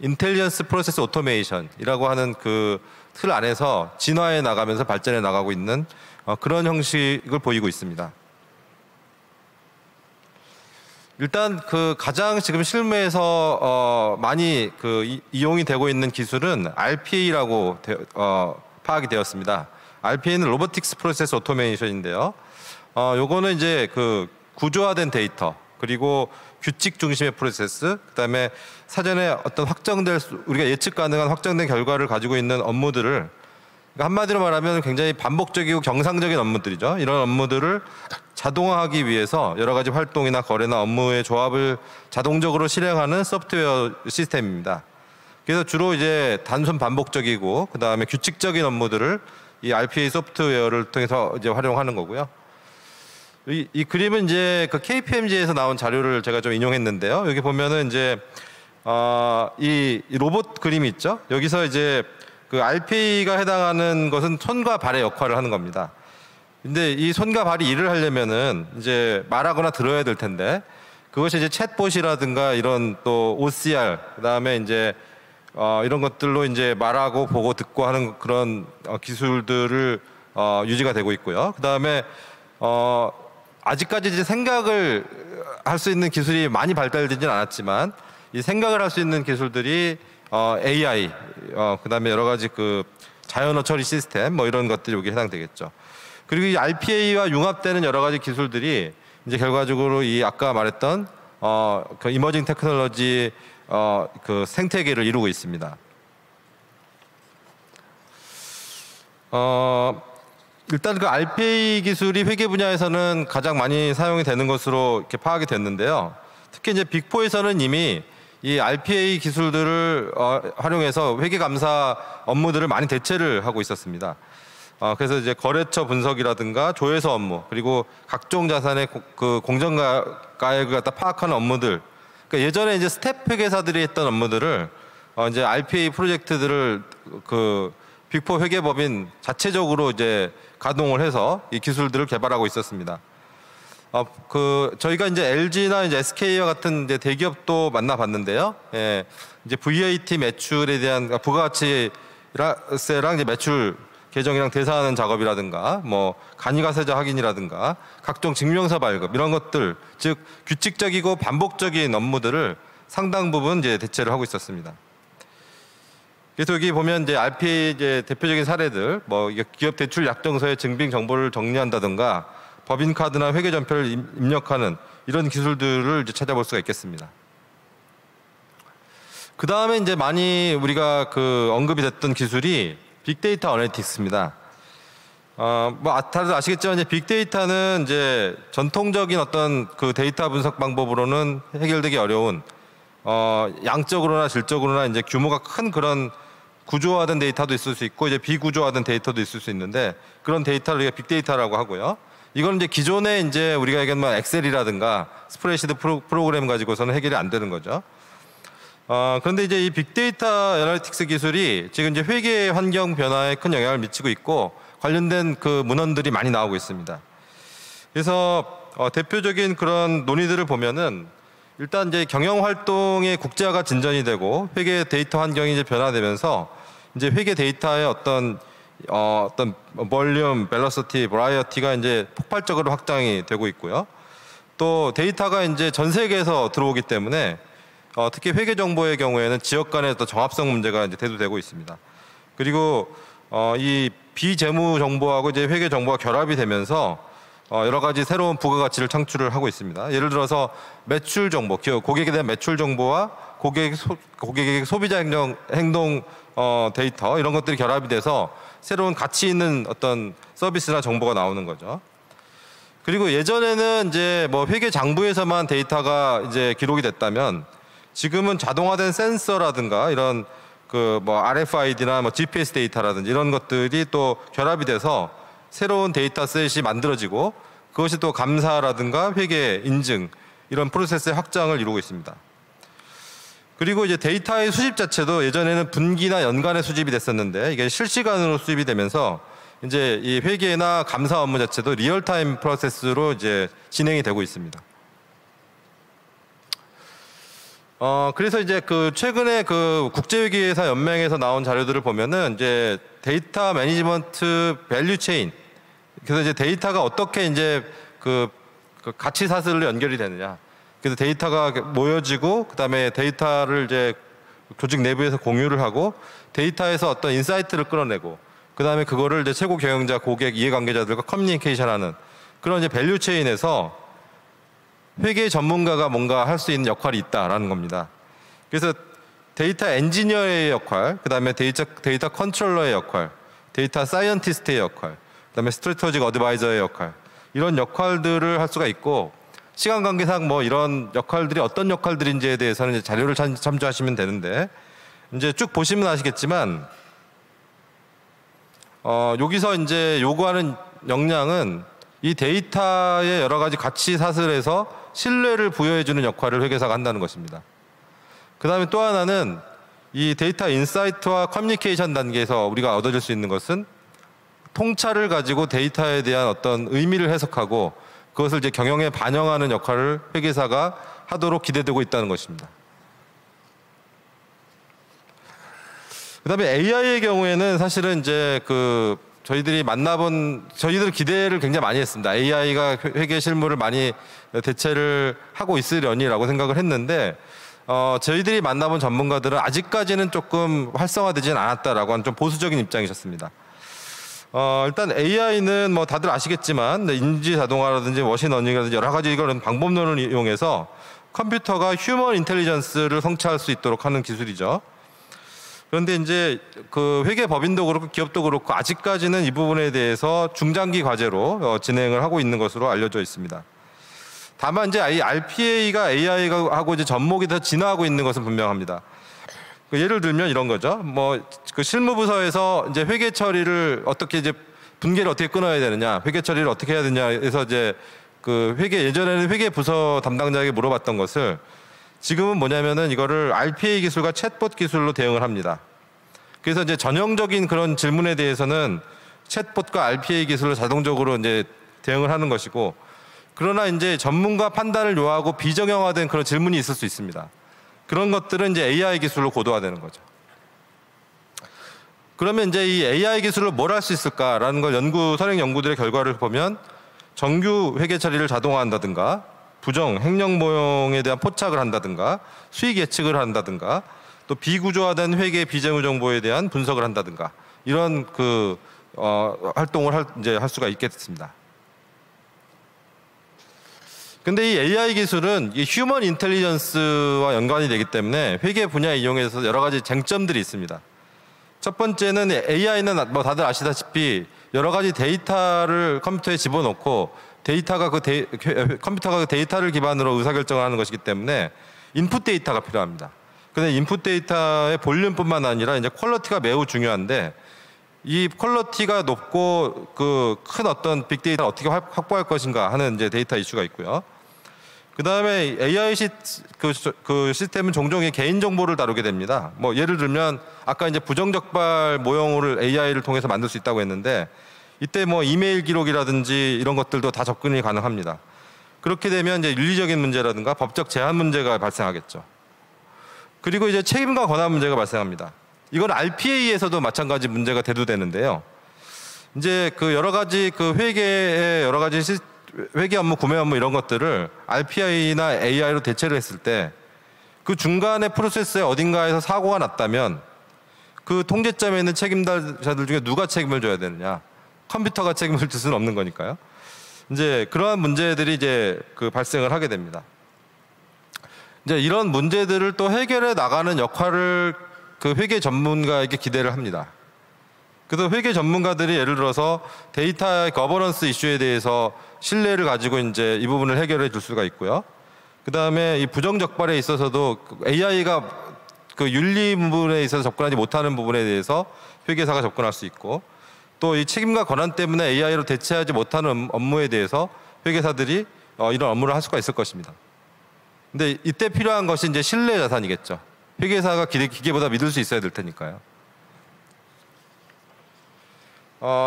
인텔리전스 프로세스 오토메이션이라고 하는 그 틀 안에서 진화해 나가면서 발전해 나가고 있는 그런 형식을 보이고 있습니다. 일단 그 가장 지금 실무에서 많이 그 이용이 되고 있는 기술은 RPA라고 파악이 되었습니다. RPA는 로보틱스 프로세스 오토메이션인데요. 요거는 이제 그 구조화된 데이터, 그리고 규칙 중심의 프로세스, 그다음에 사전에 어떤 우리가 예측 가능한 확정된 결과를 가지고 있는 업무들을, 그러니까 한마디로 말하면 굉장히 반복적이고 정상적인 업무들이죠. 이런 업무들을 자동화하기 위해서 여러 가지 활동이나 거래나 업무의 조합을 자동적으로 실행하는 소프트웨어 시스템입니다. 그래서 주로 이제 단순 반복적이고 그다음에 규칙적인 업무들을 이 RPA 소프트웨어를 통해서 이제 활용하는 거고요. 이 그림은 이제 그 KPMG에서 나온 자료를 제가 좀 인용했는데요. 여기 보면은 이제 이 로봇 그림이 있죠. 여기서 이제 그 RPA가 해당하는 것은 손과 발의 역할을 하는 겁니다. 근데 이 손과 발이 일을 하려면은 이제 말하거나 들어야 될 텐데, 그것이 이제 챗봇이라든가 이런 또 OCR, 그다음에 이제 이런 것들로 이제 말하고 보고 듣고 하는 그런 기술들을 유지가 되고 있고요. 그다음에 아직까지 이제 생각을 할 수 있는 기술이 많이 발달되지는 않았지만, 이 생각을 할 수 있는 기술들이 AI, 그다음에 여러 가지 그 자연어 처리 시스템 뭐 이런 것들이 여기에 해당되겠죠. 그리고 이 RPA와 융합되는 여러 가지 기술들이 이제 결과적으로 이 아까 말했던 그 이머징 테크놀로지 그 생태계를 이루고 있습니다. 일단 그 RPA 기술이 회계 분야에서는 가장 많이 사용이 되는 것으로 이렇게 파악이 됐는데요. 특히 이제 빅4에서는 이미 이 RPA 기술들을 활용해서 회계 감사 업무들을 많이 대체를 하고 있었습니다. 그래서 이제 거래처 분석이라든가 조회서 업무, 그리고 각종 자산의 그 공정가액을 갖다 파악하는 업무들. 그러니까 예전에 이제 스텝 회계사들이 했던 업무들을 이제 RPA 프로젝트들을 그 빅4 회계법인 자체적으로 이제 가동을 해서 이 기술들을 개발하고 있었습니다. 저희가 이제 LG나 이제 SK와 같은 이제 대기업도 만나봤는데요. 예, 이제 VAT 매출에 대한 부가가치세랑 이제 매출 계정이랑 대사하는 작업이라든가, 뭐 간이가세자 확인이라든가, 각종 증명서 발급 이런 것들, 즉 규칙적이고 반복적인 업무들을 상당 부분 이제 대체를 하고 있었습니다. 그래서 여기 보면 이제 RPA 이제 대표적인 사례들, 뭐 기업 대출 약정서의 증빙 정보를 정리한다든가, 법인카드나 회계전표를 입력하는 이런 기술들을 이제 찾아볼 수가 있겠습니다. 그 다음에 이제 많이 우리가 그 언급이 됐던 기술이 빅데이터 어널리틱스입니다. 뭐 다들 아시겠지만 이제 빅데이터는 이제 전통적인 어떤 그 데이터 분석 방법으로는 해결되기 어려운 양적으로나 질적으로나 이제 규모가 큰 그런 구조화된 데이터도 있을 수 있고 이제 비구조화된 데이터도 있을 수 있는데, 그런 데이터를 우리가 빅데이터라고 하고요. 이건 이제 기존에 이제 우리가 얘기하는 엑셀이라든가 스프레드시트 프로그램 가지고서는 해결이 안 되는 거죠. 그런데 이제 이 빅데이터 애널리틱스 기술이 지금 이제 회계 환경 변화에 큰 영향을 미치고 있고 관련된 그 문헌들이 많이 나오고 있습니다. 그래서 대표적인 그런 논의들을 보면은 일단 이제 경영 활동의 국제화가 진전이 되고 회계 데이터 환경이 이제 변화되면서 이제 회계 데이터의 어떤 볼륨, 벨러시티, 버라이어티가 이제 폭발적으로 확장이 되고 있고요. 또 데이터가 이제 전 세계에서 들어오기 때문에 특히 회계 정보의 경우에는 지역 간의 또 정합성 문제가 이제 대두되고 있습니다. 그리고 이 비재무 정보하고 이제 회계 정보가 결합이 되면서 여러 가지 새로운 부가가치를 창출을 하고 있습니다. 예를 들어서 매출 정보, 고객에 대한 매출 정보와 고객의 소비자 행동 데이터 이런 것들이 결합이 돼서 새로운 가치 있는 어떤 서비스나 정보가 나오는 거죠. 그리고 예전에는 이제 뭐 회계 장부에서만 데이터가 이제 기록이 됐다면 지금은 자동화된 센서라든가 이런 그 뭐 RFID나 뭐 GPS 데이터라든지 이런 것들이 또 결합이 돼서 새로운 데이터셋이 만들어지고 그것이 또 감사라든가 회계 인증 이런 프로세스의 확장을 이루고 있습니다. 그리고 이제 데이터의 수집 자체도 예전에는 분기나 연간에 수집이 됐었는데 이게 실시간으로 수집이 되면서 이제 이 회계나 감사 업무 자체도 리얼타임 프로세스로 이제 진행이 되고 있습니다. 그래서 이제 그 최근에 그 국제회계사 연맹에서 나온 자료들을 보면은 이제 데이터 매니지먼트 밸류 체인. 그래서 이제 데이터가 어떻게 이제 그 가치 사슬로 연결이 되느냐. 그래서 데이터가 모여지고 그다음에 데이터를 이제 조직 내부에서 공유를 하고 데이터에서 어떤 인사이트를 끌어내고 그다음에 그거를 이제 최고 경영자, 고객, 이해관계자들과 커뮤니케이션하는 그런 이제 밸류 체인에서 회계 전문가가 뭔가 할 수 있는 역할이 있다라는 겁니다. 그래서 데이터 엔지니어의 역할, 그다음에 데이터 컨트롤러의 역할, 데이터 사이언티스트의 역할, 그다음에 스트래테지क 어드바이저의 역할 이런 역할들을 할 수가 있고 시간 관계상 뭐 이런 역할들이 어떤 역할들인지에 대해서는 이제 자료를 참조하시면 되는데 이제 쭉 보시면 아시겠지만 여기서 이제 요구하는 역량은 이 데이터의 여러 가지 가치 사슬에서 신뢰를 부여해주는 역할을 회계사가 한다는 것입니다. 그 다음에 또 하나는 이 데이터 인사이트와 커뮤니케이션 단계에서 우리가 얻어질 수 있는 것은 통찰을 가지고 데이터에 대한 어떤 의미를 해석하고 그것을 이제 경영에 반영하는 역할을 회계사가 하도록 기대되고 있다는 것입니다. 그 다음에 AI의 경우에는 사실은 이제 저희들이 저희들 기대를 굉장히 많이 했습니다. AI가 회계 실무를 많이 대체를 하고 있으려니라고 생각을 했는데 저희들이 만나본 전문가들은 아직까지는 조금 활성화되지는 않았다라고 하는 좀 보수적인 입장이셨습니다. 일단 AI는 뭐 다들 아시겠지만 인지 자동화라든지 머신러닝이라든지 여러 가지 이런 방법론을 이용해서 컴퓨터가 휴먼 인텔리전스를 성취할 수 있도록 하는 기술이죠. 그런데 이제 그 회계 법인도 그렇고 기업도 그렇고 아직까지는 이 부분에 대해서 중장기 과제로 진행을 하고 있는 것으로 알려져 있습니다. 다만 이제 RPA가 AI하고 이제 접목이 더 진화하고 있는 것은 분명합니다. 예를 들면 이런 거죠. 뭐 그 실무부서에서 이제 회계 처리를 어떻게 이제 분계를 어떻게 끊어야 되느냐, 회계 처리를 어떻게 해야 되냐 해서 이제 그 예전에는 회계 부서 담당자에게 물어봤던 것을 지금은 뭐냐면은 이거를 RPA 기술과 챗봇 기술로 대응을 합니다. 그래서 이제 전형적인 그런 질문에 대해서는 챗봇과 RPA 기술로 자동적으로 이제 대응을 하는 것이고, 그러나 이제 전문가 판단을 요하고 비정형화된 그런 질문이 있을 수 있습니다. 그런 것들은 이제 AI 기술로 고도화되는 거죠. 그러면 이제 이 AI 기술로 뭘 할 수 있을까라는 걸 선행 연구들의 결과를 보면 정규 회계 처리를 자동화한다든가, 횡령 모형에 대한 포착을 한다든가, 수익 예측을 한다든가, 또 비구조화된 회계 비재무 정보에 대한 분석을 한다든가, 이런 활동을 할 수가 있겠습니다. 근데 이 AI 기술은 이 휴먼 인텔리전스와 연관이 되기 때문에 회계 분야에 이용해서 여러 가지 쟁점들이 있습니다. 첫 번째는 AI는 뭐 다들 아시다시피 여러 가지 데이터를 컴퓨터에 집어넣고 컴퓨터가 그 데이터를 기반으로 의사결정을 하는 것이기 때문에 인풋 데이터가 필요합니다. 근데 인풋 데이터의 볼륨뿐만 아니라 이제 퀄리티가 매우 중요한데, 이 퀄리티가 높고 그 큰 어떤 빅데이터를 어떻게 확보할 것인가 하는 이제 데이터 이슈가 있고요. 그 다음에 AI 시스템은 종종 개인 정보를 다루게 됩니다. 뭐 예를 들면 아까 이제 부정적발 모형을 AI를 통해서 만들 수 있다고 했는데, 이때 뭐 이메일 기록이라든지 이런 것들도 다 접근이 가능합니다. 그렇게 되면 이제 윤리적인 문제라든가 법적 제한 문제가 발생하겠죠. 그리고 이제 책임과 권한 문제가 발생합니다. 이건 RPA에서도 마찬가지 문제가 대두되는데요. 이제 그 여러 가지 그 회계의 여러 가지 회계 업무, 구매 업무 이런 것들을 RPA나 AI로 대체를 했을 때 그 중간에 프로세스에 어딘가에서 사고가 났다면 그 통제점에 있는 책임자들 중에 누가 책임을 져야 되느냐? 컴퓨터가 책임을 질 수는 없는 거니까요. 이제 그러한 문제들이 이제 발생을 하게 됩니다. 이제 이런 문제들을 또 해결해 나가는 역할을 회계 전문가에게 기대를 합니다. 그래서 회계 전문가들이 예를 들어서 데이터의 거버넌스 이슈에 대해서 신뢰를 가지고 이제 이 부분을 해결해 줄 수가 있고요. 그 다음에 이 부정적발에 있어서도 AI가 윤리 부분에 있어서 접근하지 못하는 부분에 대해서 회계사가 접근할 수 있고, 또 이 책임과 권한 때문에 AI로 대체하지 못하는 업무에 대해서 회계사들이 이런 업무를 할 수가 있을 것입니다. 근데 이때 필요한 것이 이제 신뢰 자산이겠죠. 회계사가 기계보다 믿을 수 있어야 될 테니까요.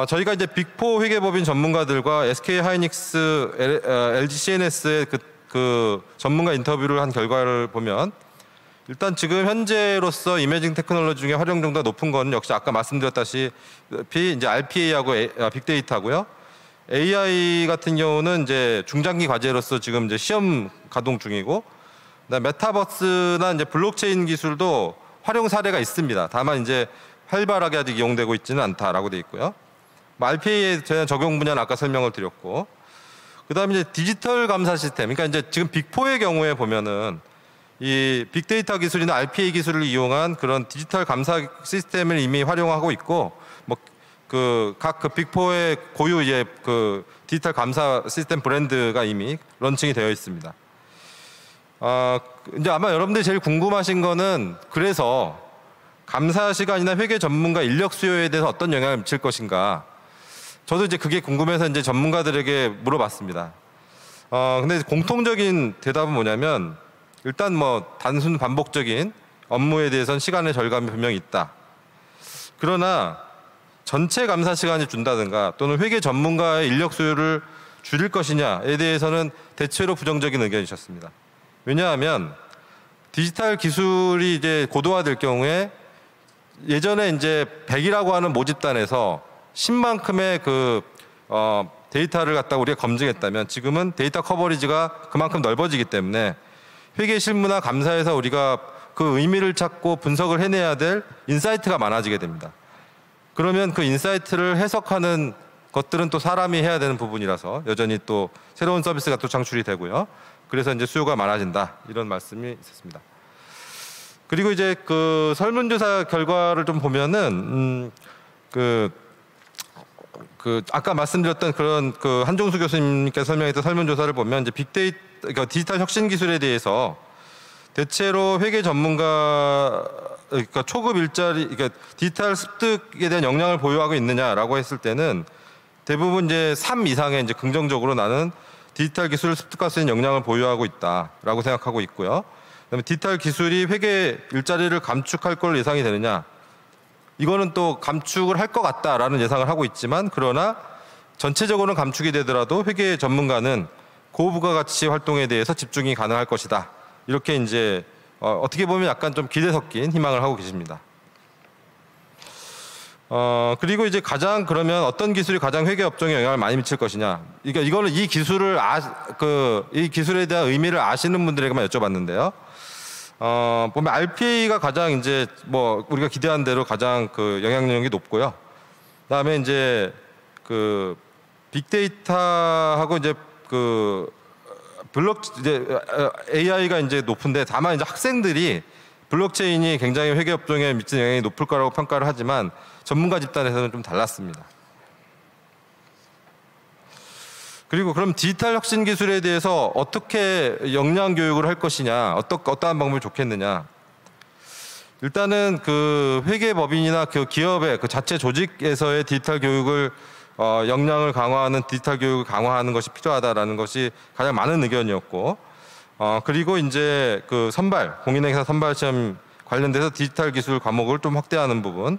저희가 이제 빅4 회계법인 전문가들과 SK 하이닉스, LG CNS의 그 전문가 인터뷰를 한 결과를 보면, 일단 지금 현재로서 이미징 테크놀로지 중에 활용도가 높은 건 역시 아까 말씀드렸다시피 이제 RPA하고 빅데이터고요. AI 같은 경우는 이제 중장기 과제로서 지금 이제 시험 가동 중이고, 그다음에 메타버스나 이제 블록체인 기술도 활용 사례가 있습니다. 다만 이제 활발하게 아직 이용되고 있지는 않다라고 돼 있고요. RPA에 대한 적용 분야는 아까 설명을 드렸고, 그다음에 이제 디지털 감사 시스템. 그러니까 이제 지금 빅4의 경우에 보면은 이 빅데이터 기술이나 RPA 기술을 이용한 그런 디지털 감사 시스템을 이미 활용하고 있고, 뭐 각 빅4의 고유 이제 디지털 감사 시스템 브랜드가 이미 런칭이 되어 있습니다. 이제 아마 여러분들이 제일 궁금하신 거는, 그래서 감사 시간이나 회계 전문가 인력 수요에 대해서 어떤 영향을 미칠 것인가. 저도 이제 그게 궁금해서 이제 전문가들에게 물어봤습니다. 근데 공통적인 대답은 뭐냐면, 일단 뭐 단순 반복적인 업무에 대해서는 시간의 절감이 분명히 있다. 그러나 전체 감사 시간을 준다든가 또는 회계 전문가의 인력 수요를 줄일 것이냐에 대해서는 대체로 부정적인 의견이셨습니다. 왜냐하면 디지털 기술이 이제 고도화될 경우에 예전에 이제 100이라고 하는 모집단에서 10만큼의 데이터를 갖다 우리가 검증했다면, 지금은 데이터 커버리지가 그만큼 넓어지기 때문에 회계 실무나 감사에서 우리가 그 의미를 찾고 분석을 해내야 될 인사이트가 많아지게 됩니다. 그러면 그 인사이트를 해석하는 것들은 또 사람이 해야 되는 부분이라서 여전히 또 새로운 서비스가 또 창출이 되고요. 그래서 이제 수요가 많아진다, 이런 말씀이 있었습니다. 그리고 이제 설문조사 결과를 좀 보면은 아까 말씀드렸던 그런 한종수 교수님께서 설명했던 설문조사를 보면, 이제 빅데이터, 그러니까 디지털 혁신 기술에 대해서 대체로 회계 전문가, 그러니까 초급 일자리, 그러니까 디지털 습득에 대한 역량을 보유하고 있느냐라고 했을 때는 대부분 이제 3 이상의 이제 긍정적으로 나는 디지털 기술을 습득할 수 있는 역량을 보유하고 있다라고 생각하고 있고요. 그다음에 디지털 기술이 회계 일자리를 감축할 걸 예상이 되느냐? 이거는 또 감축을 할 것 같다라는 예상을 하고 있지만, 그러나 전체적으로는 감축이 되더라도 회계 전문가는 고부가가치 활동에 대해서 집중이 가능할 것이다. 이렇게 이제 어떻게 보면 약간 좀 기대 섞인 희망을 하고 계십니다. 그리고 이제 그러면 어떤 기술이 가장 회계 업종에 영향을 많이 미칠 것이냐? 그러니까 이거는 이 기술에 대한 의미를 아시는 분들에게만 여쭤봤는데요. 보면 RPA가 가장 이제 뭐 우리가 기대한 대로 가장 영향력이 높고요. 그다음에 이제 빅데이터하고 이제 AI가 이제 높은데, 다만 이제 학생들이 블록체인이 굉장히 회계 업종에 미치는 영향이 높을 거라고 평가를 하지만 전문가 집단에서는 좀 달랐습니다. 그리고 그럼 디지털 혁신 기술에 대해서 어떻게 역량 교육을 할 것이냐, 어떠한 방법이 좋겠느냐. 일단은 회계법인이나 기업의 자체 조직에서의 디지털 교육을 역량을 강화하는 디지털 교육을 강화하는 것이 필요하다라는 것이 가장 많은 의견이었고, 그리고 이제 공인회계사 선발 시험 관련돼서 디지털 기술 과목을 좀 확대하는 부분,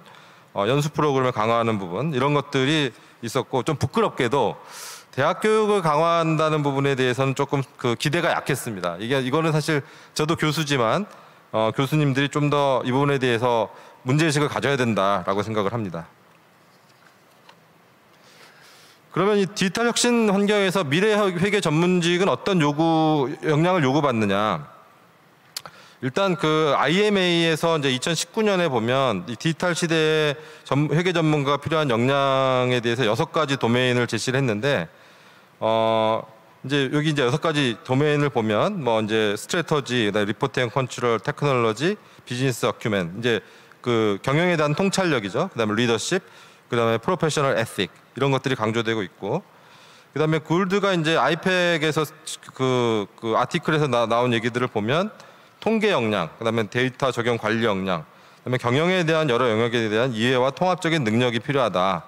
연수 프로그램을 강화하는 부분, 이런 것들이 있었고, 좀 부끄럽게도 대학 교육을 강화한다는 부분에 대해서는 조금 기대가 약했습니다. 이거는 사실 저도 교수지만 교수님들이 좀 더 이 부분에 대해서 문제의식을 가져야 된다라고 생각을 합니다. 그러면 이 디지털 혁신 환경에서 미래 회계 전문직은 어떤 역량을 요구받느냐? 일단 IMA에서 이제 2019년에 보면 이 디지털 시대의 회계 전문가가 필요한 역량에 대해서 6가지 도메인을 제시를 했는데, 이제 여기 이제 6가지 도메인을 보면 뭐 이제 스트래터지, 리포팅 컨트롤, 테크놀로지, 비즈니스 어큐멘, 이제 그 경영에 대한 통찰력이죠. 그다음에 리더십, 그다음에 프로페셔널 에틱 이런 것들이 강조되고 있고, 그다음에 굴드가 이제 아이팩에서 그 아티클에서 나온 얘기들을 보면 통계 역량, 그다음에 데이터 적용 관리 역량, 그다음에 경영에 대한 여러 영역에 대한 이해와 통합적인 능력이 필요하다.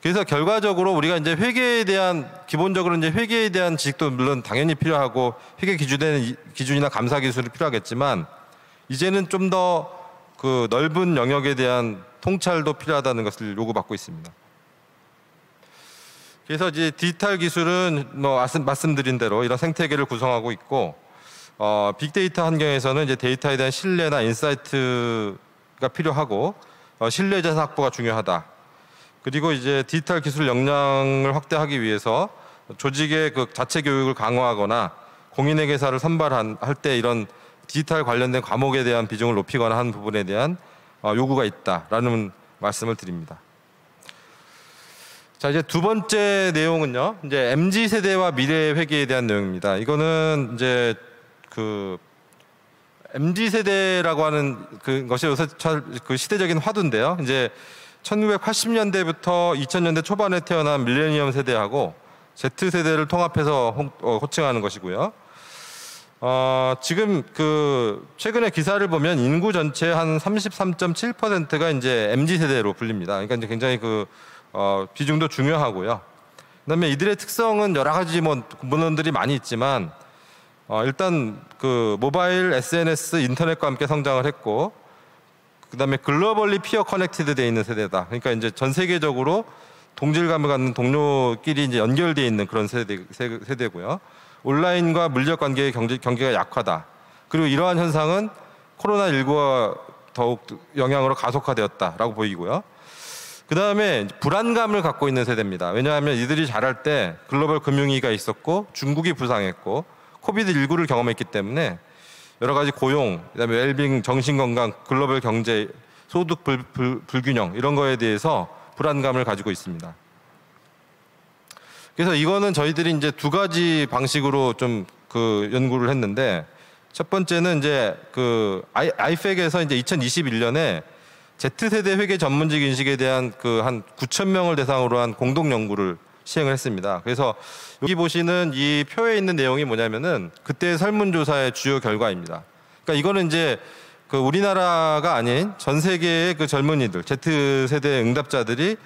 그래서 결과적으로 우리가 이제 회계에 대한 기본적으로 이제 회계에 대한 지식도 물론 당연히 필요하고 회계 기준이나 감사 기술이 필요하겠지만 이제는 좀 더 그 넓은 영역에 대한 통찰도 필요하다는 것을 요구받고 있습니다. 그래서 이제 디지털 기술은 뭐 말씀드린 대로 이런 생태계를 구성하고 있고, 빅데이터 환경에서는 이제 데이터에 대한 신뢰나 인사이트가 필요하고 신뢰자산 확보가 중요하다. 그리고 이제 디지털 기술 역량을 확대하기 위해서 조직의 그 자체 교육을 강화하거나 공인회계사를 선발할 때 이런 디지털 관련된 과목에 대한 비중을 높이거나 하는 부분에 대한 요구가 있다라는 말씀을 드립니다. 자, 이제 두 번째 내용은요, 이제 MZ 세대와 미래 회계에 대한 내용입니다. 이거는 이제 그 MZ 세대라고 하는 그것이 요새 그 시대적인 화두인데요. 이제 1980년대부터 2000년대 초반에 태어난 밀레니엄 세대하고 Z 세대를 통합해서 호칭하는 것이고요. 지금 그 최근에 기사를 보면 인구 전체 한 33.7%가 이제 MZ 세대로 불립니다. 그러니까 이제 굉장히 그 비중도 중요하고요. 그다음에 이들의 특성은 여러 가지 뭐 문헌들이 많이 있지만 일단 그 모바일, SNS, 인터넷과 함께 성장을 했고, 그다음에 글로벌리 피어 커넥티드 돼 있는 세대다. 그러니까 이제 전 세계적으로 동질감을 갖는 동료끼리 이제 연결돼 있는 그런 세대고요. 온라인과 물리적 관계의 경계가 약하다. 그리고 이러한 현상은 코로나19와 더욱 영향으로 가속화되었다라고 보이고요. 그다음에 불안감을 갖고 있는 세대입니다. 왜냐하면 이들이 자랄 때 글로벌 금융위기가 있었고 중국이 부상했고 코비드19를 경험했기 때문에 여러 가지 고용, 그다음에 웰빙, 정신건강, 글로벌 경제, 소득 불균형 이런 거에 대해서 불안감을 가지고 있습니다. 그래서 이거는 저희들이 이제 두 가지 방식으로 좀 그 연구를 했는데, 첫 번째는 이제 그 아이팩에서 이제 2021년에 Z세대 회계 전문직 인식에 대한 그 한 9,000명을 대상으로 한 공동 연구를 시행을 했습니다. 그래서 여기 보시는 이 표에 있는 내용이 뭐냐면은 그때 설문조사의 주요 결과입니다. 그러니까 이거는 이제 그 우리나라가 아닌 전 세계의 그 젊은이들, Z세대 응답자들이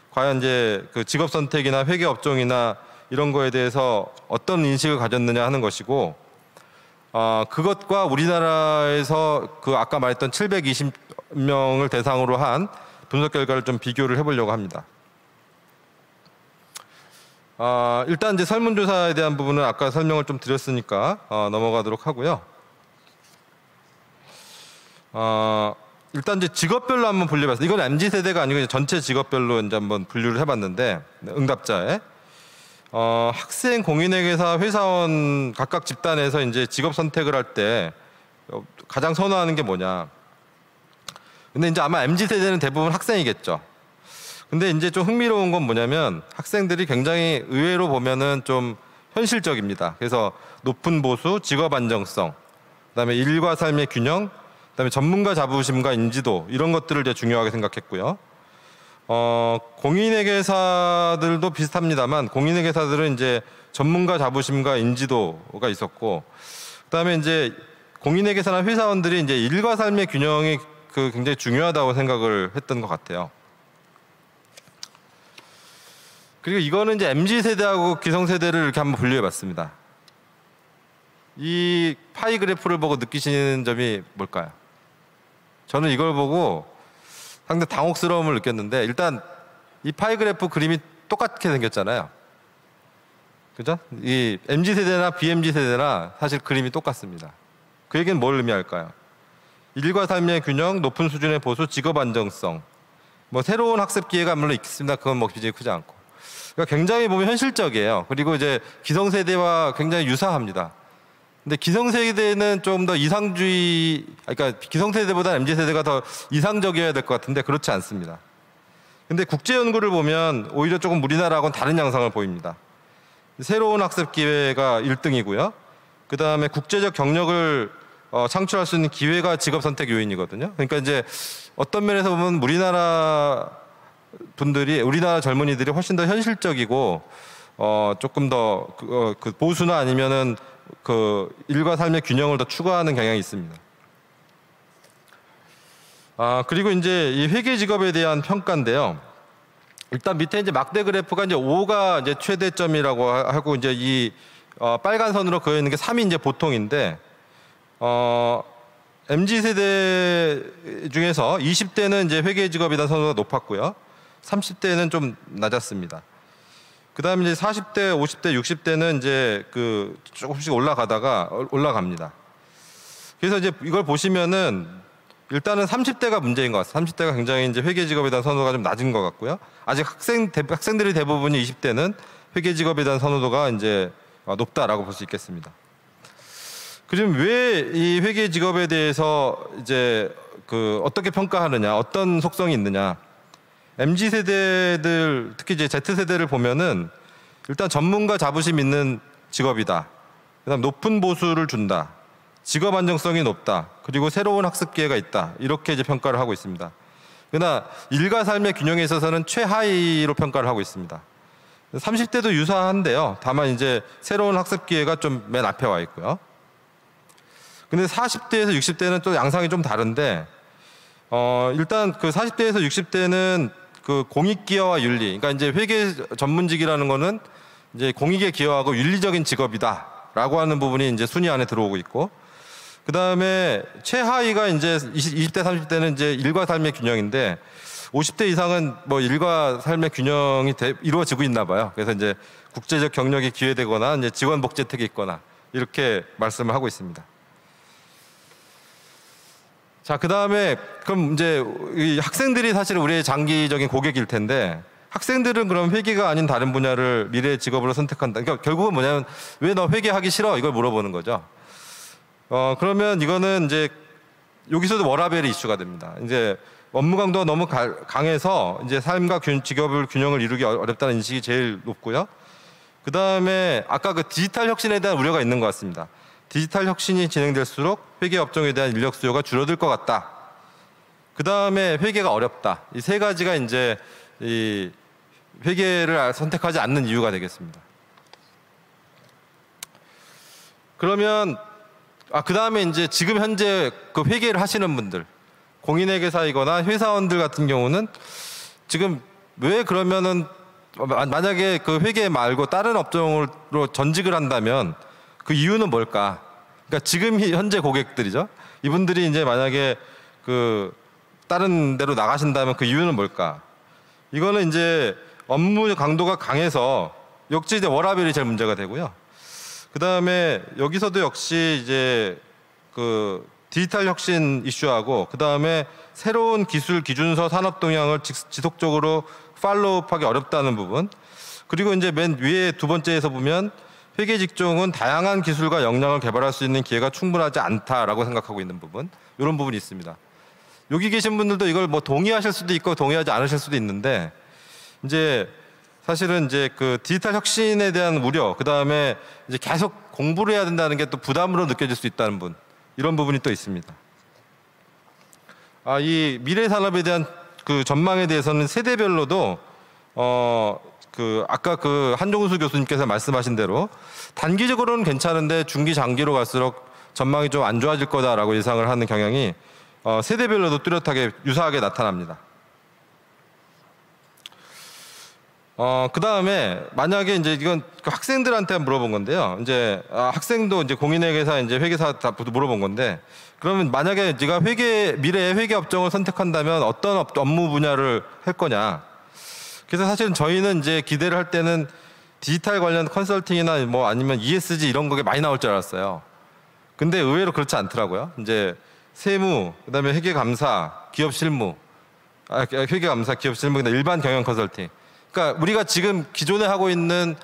과연 이제 그 직업 선택이나 회계 업종이나 이런 거에 대해서 어떤 인식을 가졌느냐 하는 것이고, 그것과 우리나라에서 그 아까 말했던 720명을 대상으로 한 분석 결과를 좀 비교를 해보려고 합니다. 일단 이제 설문조사에 대한 부분은 아까 설명을 좀 드렸으니까 넘어가도록 하고요. 일단 이제 직업별로 한번 분류해봤어요. 이건 MZ 세대가 아니고 이제 전체 직업별로 이제 한번 분류를 해봤는데, 응답자에 학생, 공인회계사, 회사원 각각 집단에서 이제 직업 선택을 할 때 가장 선호하는 게 뭐냐. 근데 이제 아마 MZ 세대는 대부분 학생이겠죠. 근데 이제 좀 흥미로운 건 뭐냐면 학생들이 굉장히 의외로 보면은 좀 현실적입니다. 그래서 높은 보수, 직업 안정성, 그다음에 일과 삶의 균형, 그다음에 전문가 자부심과 인지도 이런 것들을 이제 중요하게 생각했고요. 공인회계사들도 비슷합니다만 공인회계사들은 이제 전문가 자부심과 인지도가 있었고, 그다음에 이제 공인회계사나 회사원들이 이제 일과 삶의 균형이 그 굉장히 중요하다고 생각을 했던 것 같아요. 그리고 이거는 이제 MZ 세대하고 기성 세대를 이렇게 한번 분류해봤습니다. 이 파이 그래프를 보고 느끼시는 점이 뭘까요? 저는 이걸 보고 상당히 당혹스러움을 느꼈는데, 일단 이 파이 그래프 그림이 똑같게 생겼잖아요. 그죠? 이 MZ 세대나 BMZ 세대나 사실 그림이 똑같습니다. 그 얘기는 뭘 의미할까요? 일과 삶의 균형, 높은 수준의 보수, 직업 안정성. 뭐 새로운 학습 기회가 물론 있습니다. 그건 뭐 비중이 크지 않고. 그러니까 굉장히 보면 현실적이에요. 그리고 이제 기성세대와 굉장히 유사합니다. 근데 기성세대는 좀 더 이상주의, 그러니까 기성세대보다 MZ세대가 더 이상적이어야 될 것 같은데 그렇지 않습니다. 근데 국제 연구를 보면 오히려 조금 우리나라하고는 다른 양상을 보입니다. 새로운 학습 기회가 1등이고요. 그 다음에 국제적 경력을 창출할 수 있는 기회가 직업 선택 요인이거든요. 그러니까 이제 어떤 면에서 보면 우리나라 젊은이들이 훨씬 더 현실적이고 조금 더 그 보수나 아니면은 그 일과 삶의 균형을 더 추구하는 경향이 있습니다. 그리고 이제 이 회계 직업에 대한 평가인데요. 일단 밑에 이제 막대 그래프가 이제 5가 이제 최대점이라고 하고 이제 이 빨간 선으로 그어 있는 게 3이 이제 보통인데 MZ 세대 중에서 20대는 이제 회계 직업에 대한 선호가 높았고요. 30대는 좀 낮았습니다. 그다음에 이제 40대, 50대, 60대는 이제 그 조금씩 올라갑니다. 그래서 이제 이걸 보시면은 일단은 30대가 문제인 것 같아요. 30대가 굉장히 이제 회계 직업에 대한 선호가 좀 낮은 것 같고요. 아직 학생들이 대부분이 20대는 회계 직업에 대한 선호도가 이제 높다라고 볼 수 있겠습니다. 그럼 왜 이 회계 직업에 대해서 이제 그 어떻게 평가하느냐, 어떤 속성이 있느냐? MZ 세대들, 특히 이제 Z 세대를 보면은 일단 전문가 자부심 있는 직업이다. 그다음 높은 보수를 준다. 직업 안정성이 높다. 그리고 새로운 학습 기회가 있다. 이렇게 이제 평가를 하고 있습니다. 그러나 일과 삶의 균형에 있어서는 최하위로 평가를 하고 있습니다. 30대도 유사한데요. 다만 이제 새로운 학습 기회가 좀 맨 앞에 와 있고요. 근데 40대에서 60대는 또 양상이 좀 다른데 일단 그 40대에서 60대는 그 공익 기여와 윤리, 그러니까 이제 회계 전문직이라는 거는 이제 공익에 기여하고 윤리적인 직업이다라고 하는 부분이 이제 순위 안에 들어오고 있고, 그 다음에 최하위가 이제 20대, 30대는 이제 일과 삶의 균형인데 50대 이상은 뭐 일과 삶의 균형이 이루어지고 있나 봐요. 그래서 이제 국제적 경력이 기회되거나 이제 직원 복지 혜택이 있거나 이렇게 말씀을 하고 있습니다. 자, 그 다음에 그럼 이제 이 학생들이 사실 우리의 장기적인 고객일 텐데 학생들은 그럼 회계가 아닌 다른 분야를 미래의 직업으로 선택한다. 그러니까 결국은 뭐냐면 왜 너 회계하기 싫어? 이걸 물어보는 거죠. 그러면 이거는 이제 여기서도 워라밸이 이슈가 됩니다. 이제 업무 강도가 너무 강해서 이제 삶과 직업을 균형을 이루기 어렵다는 인식이 제일 높고요. 그 다음에 아까 그 디지털 혁신에 대한 우려가 있는 것 같습니다. 디지털 혁신이 진행될수록 회계 업종에 대한 인력 수요가 줄어들 것 같다. 그 다음에 회계가 어렵다. 이 세 가지가 이제 이 회계를 선택하지 않는 이유가 되겠습니다. 그러면 그 다음에 이제 지금 현재 그 회계를 하시는 분들, 공인회계사이거나 회사원들 같은 경우는 지금 왜 그러면은 만약에 그 회계 말고 다른 업종으로 전직을 한다면 그 이유는 뭘까? 그러니까 지금 현재 고객들이죠. 이분들이 이제 만약에 그 다른 데로 나가신다면 그 이유는 뭘까? 이거는 이제 업무 강도가 강해서 역시 이제 워라밸이 제일 문제가 되고요. 그 다음에 여기서도 역시 이제 그 디지털 혁신 이슈하고 그 다음에 새로운 기술 기준서 산업 동향을 지속적으로 팔로우하기 어렵다는 부분. 그리고 이제 맨 위에 두 번째에서 보면 회계 직종은 다양한 기술과 역량을 개발할 수 있는 기회가 충분하지 않다라고 생각하고 있는 부분. 이런 부분이 있습니다. 여기 계신 분들도 이걸 뭐 동의하실 수도 있고 동의하지 않으실 수도 있는데 이제 사실은 이제 그 디지털 혁신에 대한 우려, 그 다음에 이제 계속 공부를 해야 된다는 게 또 부담으로 느껴질 수 있다는 분, 이런 부분이 또 있습니다. 이 미래 산업에 대한 그 전망에 대해서는 세대별로도 그 아까 그 한종수 교수님께서 말씀하신 대로 단기적으로는 괜찮은데 중기 장기로 갈수록 전망이 좀 안 좋아질 거다라고 예상을 하는 경향이 세대별로도 뚜렷하게 유사하게 나타납니다. 그 다음에 만약에 이제 이건 학생들한테 물어본 건데요. 이제 학생도 이제 공인회계사 이제 회계사 다 물어본 건데, 그러면 만약에 네가 미래의 회계 업종을 선택한다면 어떤 업무 분야를 할 거냐? 그래서 사실은 저희는 이제 기대를 할 때는 디지털 관련 컨설팅이나 뭐 아니면 ESG 이런 거게 많이 나올 줄 알았어요. 근데 의외로 그렇지 않더라고요. 이제 세무, 그다음에 회계감사, 기업실무, 회계감사, 기업실무, 일반 경영 컨설팅. 그러니까 우리가 지금 기존에 하고 있는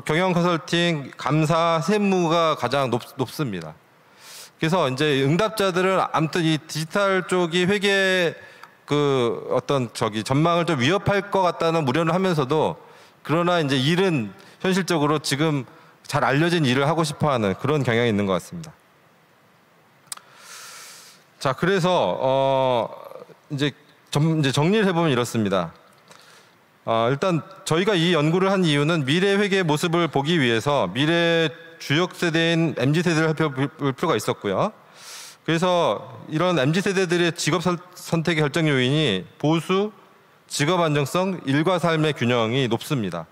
경영 컨설팅, 감사, 세무가 가장 높습니다. 그래서 이제 응답자들은 아무튼 이 디지털 쪽이 회계 그 어떤 전망을 좀 위협할 것 같다는 우려를 하면서도, 그러나 이제 일은 현실적으로 지금 잘 알려진 일을 하고 싶어하는 그런 경향이 있는 것 같습니다. 자, 그래서 이제 정리를 해보면 이렇습니다. 일단 저희가 이 연구를 한 이유는 미래 회계의 모습을 보기 위해서 미래 주역 세대인 MZ세대를 살펴볼 필요가 있었고요. 그래서 이런 MZ세대들의 직업 선택의 결정 요인이 보수, 직업 안정성, 일과 삶의 균형이 높습니다.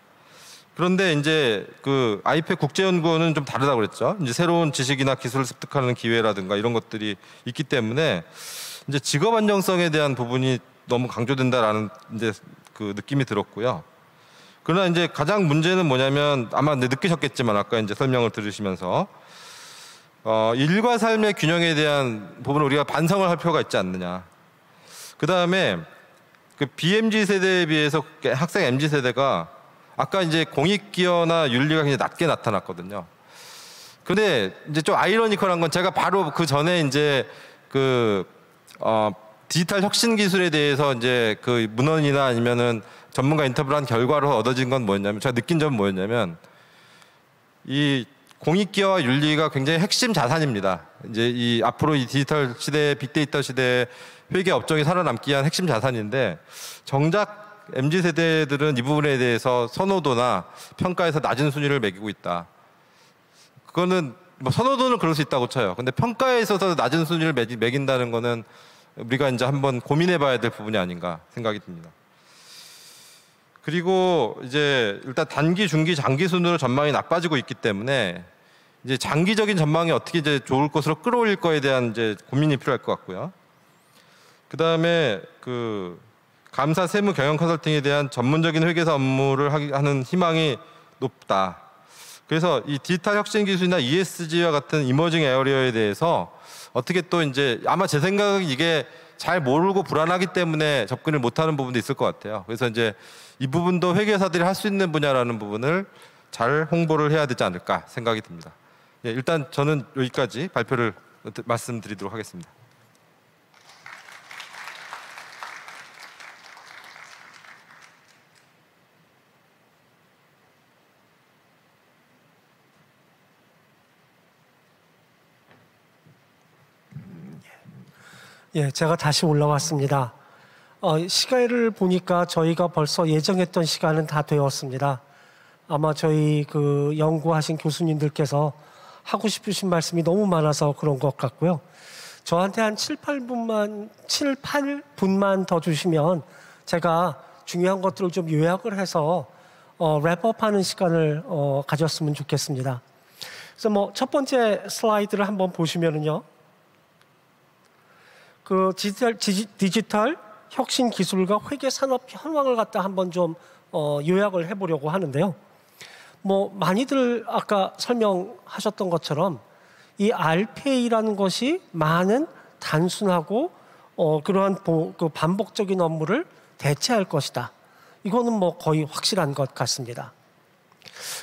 그런데 이제 그 아이팩 국제연구원은 좀 다르다고 그랬죠. 이제 새로운 지식이나 기술을 습득하는 기회라든가 이런 것들이 있기 때문에 이제 직업 안정성에 대한 부분이 너무 강조된다라는 이제 그 느낌이 들었고요. 그러나 이제 가장 문제는 뭐냐면 아마 느끼셨겠지만 아까 이제 설명을 들으시면서 일과 삶의 균형에 대한 부분을 우리가 반성을 할 필요가 있지 않느냐. 그 다음에 그 BMZ 세대에 비해서 학생 MZ 세대가 아까 이제 공익기여나 윤리가 굉장히 낮게 나타났거든요. 근데 이제 좀 아이러니컬한 건 제가 바로 그 전에 이제 디지털 혁신 기술에 대해서 이제 그 문헌이나 아니면은 전문가 인터뷰를 한 결과로 얻어진 건 뭐였냐면 제가 느낀 점은 뭐였냐면 이 공익기여와 윤리가 굉장히 핵심 자산입니다. 이제 이 앞으로 이 디지털 시대, 빅데이터 시대 회계 업종이 살아남기 위한 핵심 자산인데 정작 MZ 세대들은 이 부분에 대해서 선호도나 평가에서 낮은 순위를 매기고 있다. 그거는 뭐 선호도는 그럴 수 있다고 쳐요. 근데 평가에 있어서 낮은 순위를 매긴다는 거는 우리가 이제 한번 고민해봐야 될 부분이 아닌가 생각이 듭니다. 그리고 이제 일단 단기, 중기, 장기 순으로 전망이 나빠지고 있기 때문에 이제 장기적인 전망이 어떻게 이제 좋을 것으로 끌어올릴 거에 대한 이제 고민이 필요할 것 같고요. 그 다음에 그 감사, 세무, 경영 컨설팅에 대한 전문적인 회계사 업무를 하는 희망이 높다. 그래서 이 디지털 혁신 기술이나 ESG와 같은 이머징 에어리어에 대해서 어떻게 또 이제 아마 제 생각은 이게 잘 모르고 불안하기 때문에 접근을 못하는 부분도 있을 것 같아요. 그래서 이제 이 부분도 회계사들이 할 수 있는 분야라는 부분을 잘 홍보를 해야 되지 않을까 생각이 듭니다. 예, 일단 저는 여기까지 발표를 말씀드리도록 하겠습니다. 예, 제가 다시 올라왔습니다. 시간을 보니까 저희가 벌써 예정했던 시간은 다 되었습니다. 아마 저희 그 연구하신 교수님들께서 하고 싶으신 말씀이 너무 많아서 그런 것 같고요. 저한테 한 7, 8분만 더 주시면 제가 중요한 것들을 좀 요약을 해서 랩업하는 시간을 가졌으면 좋겠습니다. 그래서 뭐 첫 번째 슬라이드를 한번 보시면은요. 그 디지털 혁신 기술과 회계 산업 현황을 갖다 한번 좀 요약을 해보려고 하는데요. 뭐 많이들 아까 설명하셨던 것처럼 이 RPA라는 것이 많은 단순하고 그러한 그 반복적인 업무를 대체할 것이다. 이거는 뭐 거의 확실한 것 같습니다.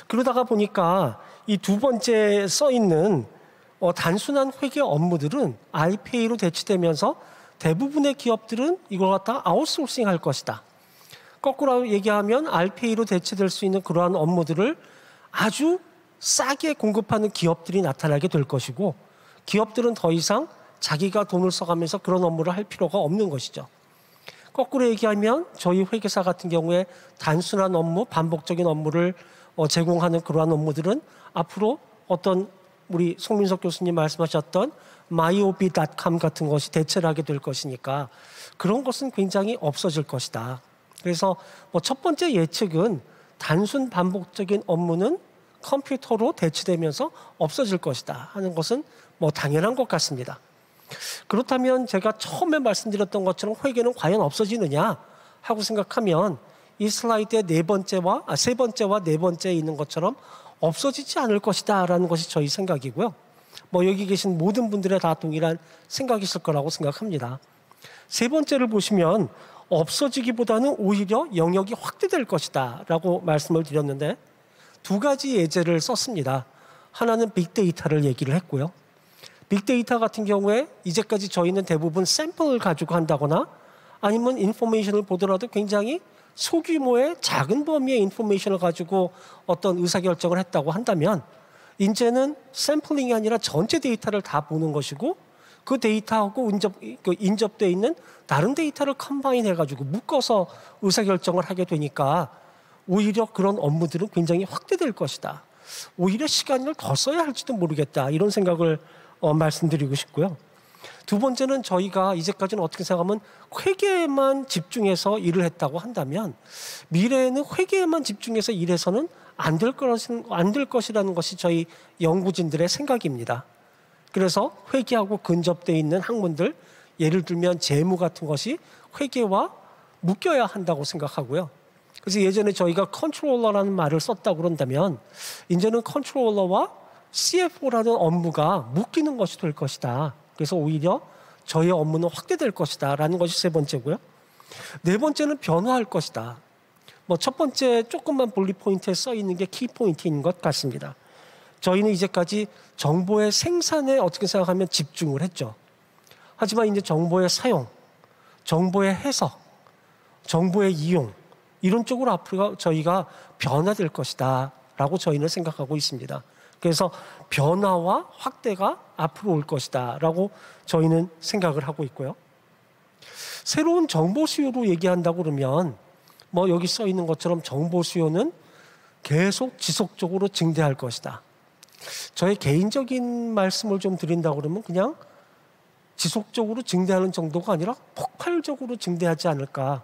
그러다가 보니까 이 두 번째 써 있는 단순한 회계 업무들은 RPA로 대체되면서 대부분의 기업들은 이걸 갖다 아웃소싱 할 것이다. 거꾸로 얘기하면 RPA로 대체될 수 있는 그러한 업무들을 아주 싸게 공급하는 기업들이 나타나게 될 것이고 기업들은 더 이상 자기가 돈을 써가면서 그런 업무를 할 필요가 없는 것이죠. 거꾸로 얘기하면 저희 회계사 같은 경우에 단순한 업무, 반복적인 업무를 제공하는 그러한 업무들은 앞으로 어떤 우리 송민석 교수님 말씀하셨던 myOB.com 같은 것이 대체를 하게 될 것이니까 그런 것은 굉장히 없어질 것이다. 그래서 뭐 첫 번째 예측은 단순 반복적인 업무는 컴퓨터로 대체되면서 없어질 것이다 하는 것은 뭐 당연한 것 같습니다. 그렇다면 제가 처음에 말씀드렸던 것처럼 회계는 과연 없어지느냐 하고 생각하면 이 슬라이드의 세 번째와 네 번째에 있는 것처럼 없어지지 않을 것이다 라는 것이 저희 생각이고요. 뭐 여기 계신 모든 분들의 다 동일한 생각이실 거라고 생각합니다. 세 번째를 보시면 없어지기보다는 오히려 영역이 확대될 것이다 라고 말씀을 드렸는데 두 가지 예제를 썼습니다. 하나는 빅데이터를 얘기를 했고요. 빅데이터 같은 경우에 이제까지 저희는 대부분 샘플을 가지고 한다거나 아니면 인포메이션을 보더라도 굉장히 소규모의 작은 범위의 인포메이션을 가지고 어떤 의사결정을 했다고 한다면 이제는 샘플링이 아니라 전체 데이터를 다 보는 것이고 그 데이터하고 인접되어 있는 다른 데이터를 컴바인 해가지고 묶어서 의사결정을 하게 되니까 오히려 그런 업무들은 굉장히 확대될 것이다. 오히려 시간을 더 써야 할지도 모르겠다. 이런 생각을 말씀드리고 싶고요. 두 번째는 저희가 이제까지는 어떻게 생각하면 회계에만 집중해서 일을 했다고 한다면 미래에는 회계에만 집중해서 일해서는 안 될 것이라는 것이 저희 연구진들의 생각입니다. 그래서 회계하고 근접되어 있는 학문들, 예를 들면 재무 같은 것이 회계와 묶여야 한다고 생각하고요. 그래서 예전에 저희가 컨트롤러라는 말을 썼다고 그런다면 이제는 컨트롤러와 CFO라는 업무가 묶이는 것이 될 것이다. 그래서 오히려 저희의 업무는 확대될 것이다 라는 것이 세 번째고요. 네 번째는 변화할 것이다. 첫 번째 조금만 볼릿 포인트에 써 있는 게 키포인트인 것 같습니다. 저희는 이제까지 정보의 생산에 어떻게 생각하면 집중을 했죠. 하지만 이제 정보의 사용, 정보의 해석, 정보의 이용 이런 쪽으로 앞으로 저희가 변화될 것이다 라고 저희는 생각하고 있습니다. 그래서 변화와 확대가 앞으로 올 것이다 라고 저희는 생각을 하고 있고요. 새로운 정보 수요로 얘기한다고 그러면 여기 써 있는 것처럼 정보 수요는 계속 지속적으로 증대할 것이다. 저의 개인적인 말씀을 좀 드린다고 그러면 그냥 지속적으로 증대하는 정도가 아니라 폭발적으로 증대하지 않을까.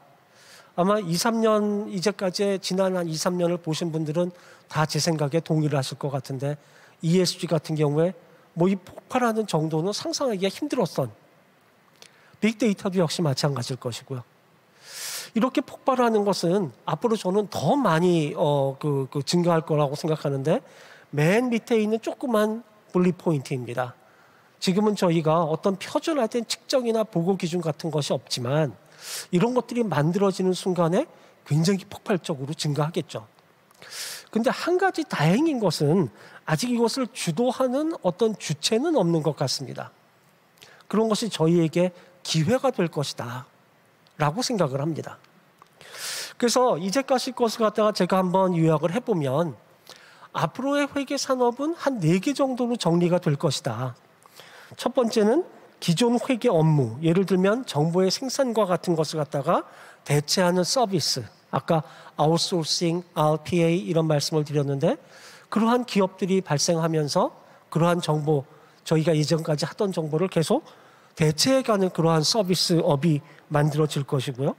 아마 2, 3년 이제까지 지난 한 2, 3년을 보신 분들은 다 제 생각에 동의를 하실 것 같은데 ESG 같은 경우에 이 폭발하는 정도는 상상하기가 힘들었던 빅데이터도 역시 마찬가지일 것이고요. 이렇게 폭발하는 것은 앞으로 저는 더 많이 증가할 거라고 생각하는데 맨 밑에 있는 조그만 분리 포인트입니다. 지금은 저희가 어떤 표준화된 측정이나 보고 기준 같은 것이 없지만 이런 것들이 만들어지는 순간에 굉장히 폭발적으로 증가하겠죠. 근데 한 가지 다행인 것은 아직 이것을 주도하는 어떤 주체는 없는 것 같습니다. 그런 것이 저희에게 기회가 될 것이다 라고 생각을 합니다. 그래서 이제까지 것을 갖다가 제가 한번 요약을 해보면 앞으로의 회계 산업은 한 4개 정도로 정리가 될 것이다. 첫 번째는 기존 회계 업무, 예를 들면 정보의 생산과 같은 것을 갖다가 대체하는 서비스, 아까 아웃소싱, RPA 이런 말씀을 드렸는데 그러한 기업들이 발생하면서 그러한 정보, 저희가 예전까지 하던 정보를 계속 대체해가는 그러한 서비스업이 만들어질 것이고요.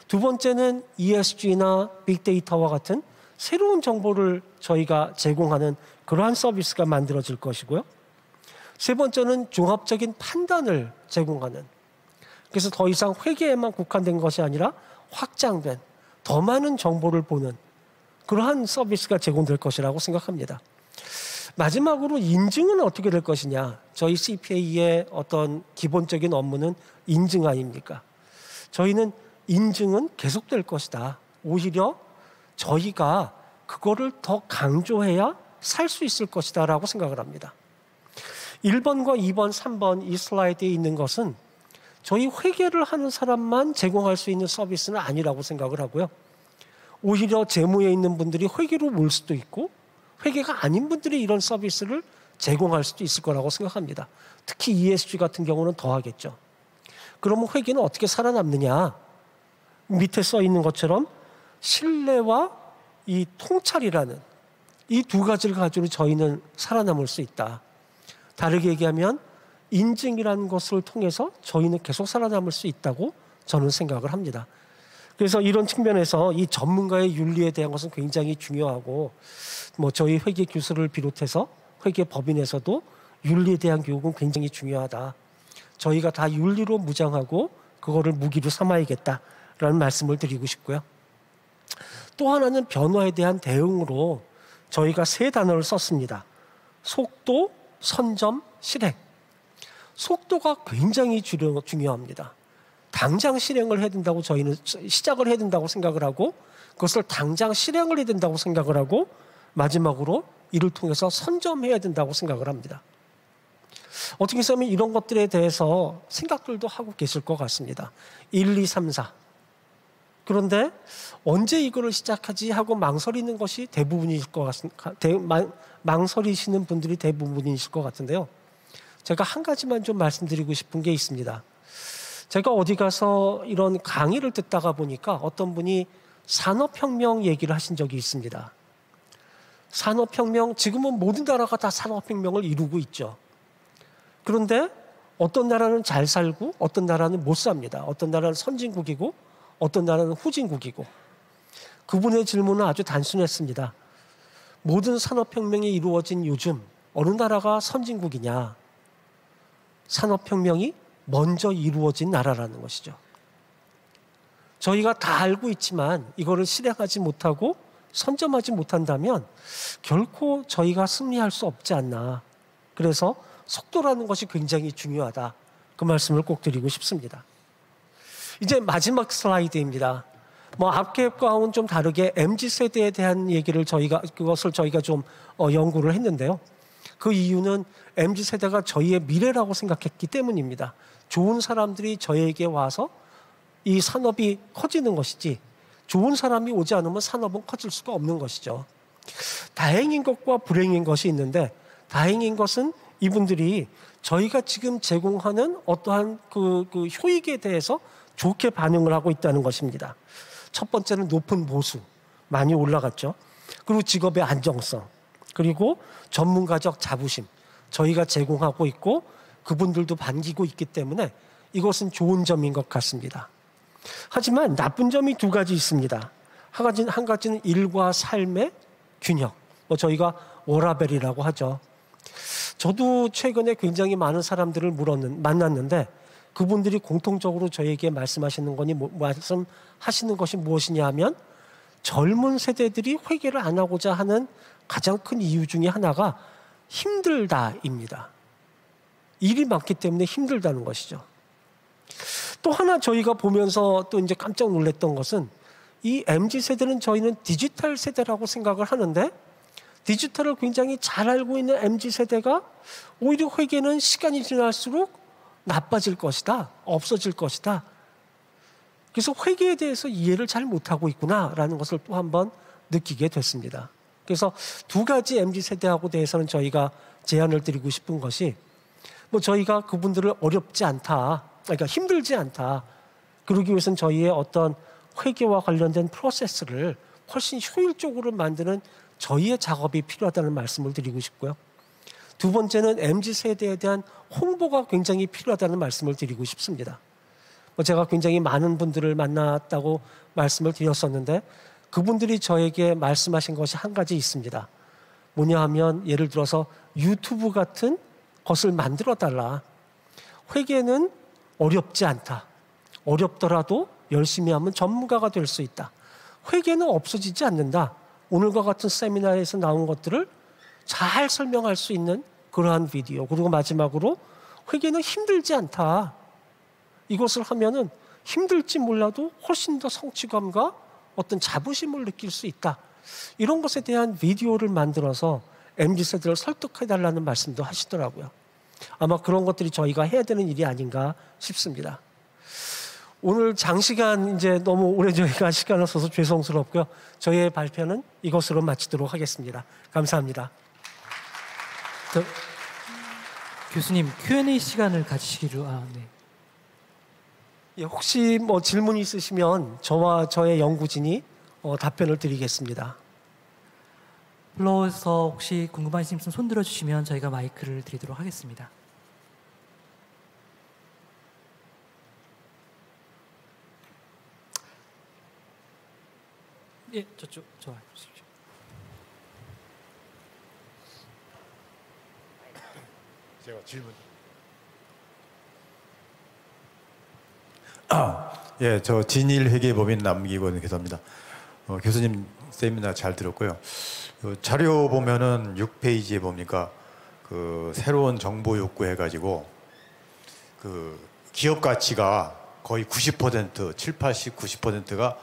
두 번째는 ESG나 빅데이터와 같은 새로운 정보를 저희가 제공하는 그러한 서비스가 만들어질 것이고요. 세 번째는 종합적인 판단을 제공하는, 그래서 더 이상 회계에만 국한된 것이 아니라 확장된 더 많은 정보를 보는 그러한 서비스가 제공될 것이라고 생각합니다. 마지막으로 인증은 어떻게 될 것이냐. 저희 CPA의 어떤 기본적인 업무는 인증 아닙니까? 저희는 인증은 계속될 것이다. 오히려 저희가 그거를 더 강조해야 살 수 있을 것이다 라고 생각을 합니다. 1번과 2번, 3번 이 슬라이드에 있는 것은 저희 회계를 하는 사람만 제공할 수 있는 서비스는 아니라고 생각을 하고요. 오히려 재무에 있는 분들이 회계로 올 수도 있고 회계가 아닌 분들이 이런 서비스를 제공할 수도 있을 거라고 생각합니다. 특히 ESG 같은 경우는 더 하겠죠. 그러면 회계는 어떻게 살아남느냐? 밑에 써 있는 것처럼 신뢰와 이 통찰이라는 이 두 가지를 가지고 저희는 살아남을 수 있다. 다르게 얘기하면 인증이라는 것을 통해서 저희는 계속 살아남을 수 있다고 저는 생각을 합니다. 그래서 이런 측면에서 이 전문가의 윤리에 대한 것은 굉장히 중요하고 저희 회계 교수를 비롯해서 회계 법인에서도 윤리에 대한 교육은 굉장히 중요하다. 저희가 다 윤리로 무장하고 그거를 무기로 삼아야겠다라는 말씀을 드리고 싶고요. 또 하나는 변화에 대한 대응으로 저희가 3단어를 썼습니다. 속도, 선점, 실행. 속도가 굉장히 중요합니다. 당장 실행을 해야 된다고 저희는 시작을 해야 된다고 생각을 하고 그것을 당장 실행을 해야 된다고 생각을 하고 마지막으로 이를 통해서 선점해야 된다고 생각을 합니다. 어떻게 보면 이런 것들에 대해서 생각들도 하고 계실 것 같습니다. 1, 2, 3, 4. 그런데 언제 이거를 시작하지 하고 망설이는 것이 대부분이실 것 같습니다. 망설이시는 분들이 대부분이실 것 같은데요. 제가 한 가지만 좀 말씀드리고 싶은 게 있습니다. 제가 어디 가서 이런 강의를 듣다가 보니까 어떤 분이 산업혁명 얘기를 하신 적이 있습니다. 산업혁명, 지금은 모든 나라가 다 산업혁명을 이루고 있죠. 그런데 어떤 나라는 잘 살고 어떤 나라는 못 삽니다. 어떤 나라는 선진국이고 어떤 나라는 후진국이고. 그분의 질문은 아주 단순했습니다. 모든 산업혁명이 이루어진 요즘 어느 나라가 선진국이냐? 산업혁명이 먼저 이루어진 나라라는 것이죠. 저희가 다 알고 있지만 이거를 실행하지 못하고 선점하지 못한다면 결코 저희가 승리할 수 없지 않나. 그래서 속도라는 것이 굉장히 중요하다. 그 말씀을 꼭 드리고 싶습니다. 이제 마지막 슬라이드입니다. 앞계과는 좀 다르게 MZ세대에 대한 그것을 저희가 좀 연구를 했는데요. 그 이유는 MZ세대가 저희의 미래라고 생각했기 때문입니다. 좋은 사람들이 저에게 와서 이 산업이 커지는 것이지 좋은 사람이 오지 않으면 산업은 커질 수가 없는 것이죠. 다행인 것과 불행인 것이 있는데 다행인 것은 이분들이 저희가 지금 제공하는 어떠한 그 효익에 대해서 좋게 반응을 하고 있다는 것입니다. 첫 번째는 높은 보수, 많이 올라갔죠. 그리고 직업의 안정성, 그리고 전문가적 자부심, 저희가 제공하고 있고 그분들도 반기고 있기 때문에 이것은 좋은 점인 것 같습니다. 하지만 나쁜 점이 두 가지 있습니다. 한 가지는 일과 삶의 균형, 저희가 워라밸이라고 하죠. 저도 최근에 굉장히 많은 사람들을 만났는데 그분들이 공통적으로 저에게 말씀하시는 것이 무엇이냐 하면 젊은 세대들이 회개를 안 하고자 하는 가장 큰 이유 중에 하나가 힘들다입니다. 일이 많기 때문에 힘들다는 것이죠. 또 하나 저희가 보면서 또 이제 깜짝 놀랐던 것은 이 MZ세대는 저희는 디지털 세대라고 생각을 하는데 디지털을 굉장히 잘 알고 있는 MZ세대가 오히려 회계는 시간이 지날수록 나빠질 것이다, 없어질 것이다. 그래서 회계에 대해서 이해를 잘 못하고 있구나라는 것을 또 한 번 느끼게 됐습니다. 그래서 두 가지 MZ세대하고 대해서는 저희가 제안을 드리고 싶은 것이 저희가 그분들을 어렵지 않다, 그러니까 힘들지 않다. 그러기 위해서는 저희의 어떤 회계와 관련된 프로세스를 훨씬 효율적으로 만드는 저희의 작업이 필요하다는 말씀을 드리고 싶고요. 두 번째는 MZ세대에 대한 홍보가 굉장히 필요하다는 말씀을 드리고 싶습니다. 제가 굉장히 많은 분들을 만났다고 말씀을 드렸었는데 그분들이 저에게 말씀하신 것이 한 가지 있습니다. 뭐냐 하면 예를 들어서 유튜브 같은 것을 만들어달라. 회계는 어렵지 않다. 어렵더라도 열심히 하면 전문가가 될 수 있다. 회계는 없어지지 않는다. 오늘과 같은 세미나에서 나온 것들을 잘 설명할 수 있는 그러한 비디오. 그리고 마지막으로 회계는 힘들지 않다. 이것을 하면은 힘들지 몰라도 훨씬 더 성취감과 어떤 자부심을 느낄 수 있다. 이런 것에 대한 비디오를 만들어서 MZ세대를 설득해달라는 말씀도 하시더라고요. 아마 그런 것들이 저희가 해야 되는 일이 아닌가 싶습니다. 오늘 장시간 이제 너무 오래 저희가 시간을 써서 죄송스럽고요. 저희의 발표는 이것으로 마치도록 하겠습니다. 감사합니다. 교수님 Q&A 시간을 가지시기로 네. 예, 혹시 질문 있으시면 저와 저의 연구진이 답변을 드리겠습니다. 플로어에서 혹시 궁금하신 분 손 들어주시면 저희가 마이크를 드리도록 하겠습니다. 예, 저쪽 저 주십시오. 제가 질문. 예, 저 진일 회계법인 남기권 교사입니다. 교수님 세미나 잘 들었고요. 자료 보면은 6페이지에 보니까 그 새로운 정보 욕구 해가지고 그 기업 가치가 거의 90%, 7, 80, 90%가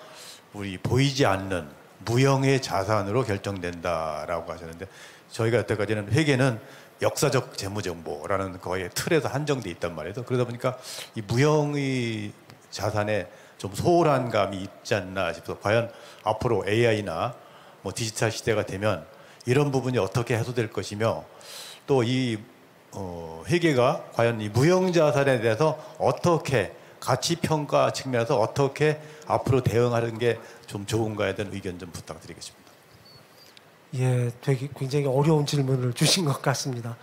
우리 보이지 않는 무형의 자산으로 결정된다라고 하셨는데 저희가 여태까지는 회계는 역사적 재무정보라는 거의 틀에서 한정돼 있단 말이에요. 그러다 보니까 이 무형의 자산에 좀 소홀한 감이 있지 않나 싶어서 과연 앞으로 AI나 뭐 디지털 시대가 되면 이런 부분이 어떻게 해소될 것이며 또 이 회계가 과연 이 무형자산에 대해서 어떻게 가치 평가 측면에서 어떻게 앞으로 대응하는 게 좀 좋은가에 대한 의견 좀 부탁드리겠습니다. 예, 되게 굉장히 어려운 질문을 주신 것 같습니다.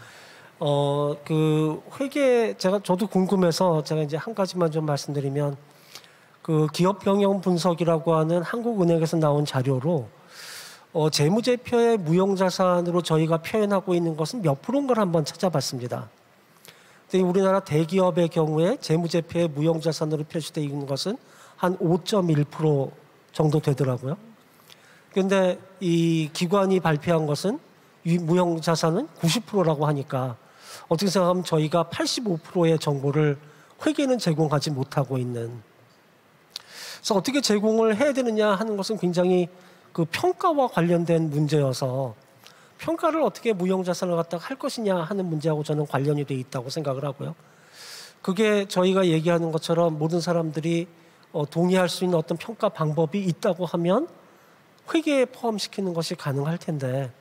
그 회계 저도 궁금해서 제가 이제 한 가지만 좀 말씀드리면 그 기업 경영 분석이라고 하는 한국은행에서 나온 자료로 재무제표의 무형자산으로 저희가 표현하고 있는 것은 몇 프로인 걸 한번 찾아봤습니다. 근데 우리나라 대기업의 경우에 재무제표의 무형자산으로 표시되어 있는 것은 한 5.1% 정도 되더라고요. 그런데 이 기관이 발표한 것은 무형자산은 90%라고 하니까 어떻게 생각하면 저희가 85%의 정보를 회계는 제공하지 못하고 있는. 그래서 어떻게 제공을 해야 되느냐 하는 것은 굉장히 그 평가와 관련된 문제여서 평가를 어떻게 무형자산을 갖다가 할 것이냐 하는 문제하고 저는 관련이 돼 있다고 생각을 하고요. 그게 저희가 얘기하는 것처럼 모든 사람들이 동의할 수 있는 어떤 평가 방법이 있다고 하면 회계에 포함시키는 것이 가능할 텐데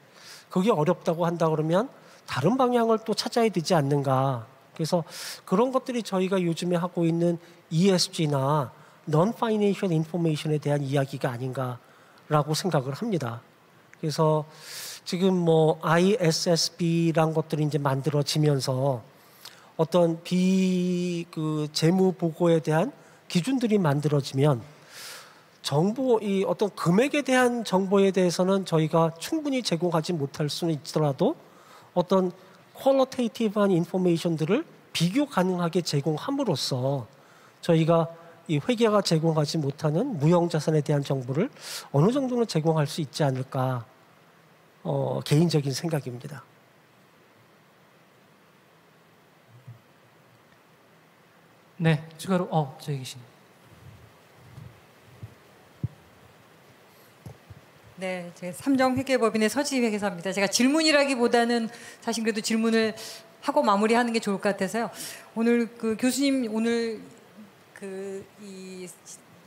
그게 어렵다고 한다 그러면 다른 방향을 또 찾아야 되지 않는가. 그래서 그런 것들이 저희가 요즘에 하고 있는 ESG나 Non-Financial Information에 대한 이야기가 아닌가라고 생각을 합니다. 그래서 지금 뭐 ISSB란 것들이 이제 만들어지면서 어떤 재무 보고에 대한 기준들이 만들어지면 이 어떤 금액에 대한 정보에 대해서는 저희가 충분히 제공하지 못할 수는 있더라도 어떤 퀄리테이티브한 인포메이션들을 비교 가능하게 제공함으로써 저희가 이 회계가 제공하지 못하는 무형자산에 대한 정보를 어느 정도는 제공할 수 있지 않을까 개인적인 생각입니다. 네, 추가로 저기 계신. 네, 제 삼정회계법인의 서지회계사입니다. 제가 질문이라기보다는 사실 그래도 질문을 하고 마무리하는 게 좋을 것 같아서요. 오늘 그 교수님 오늘 이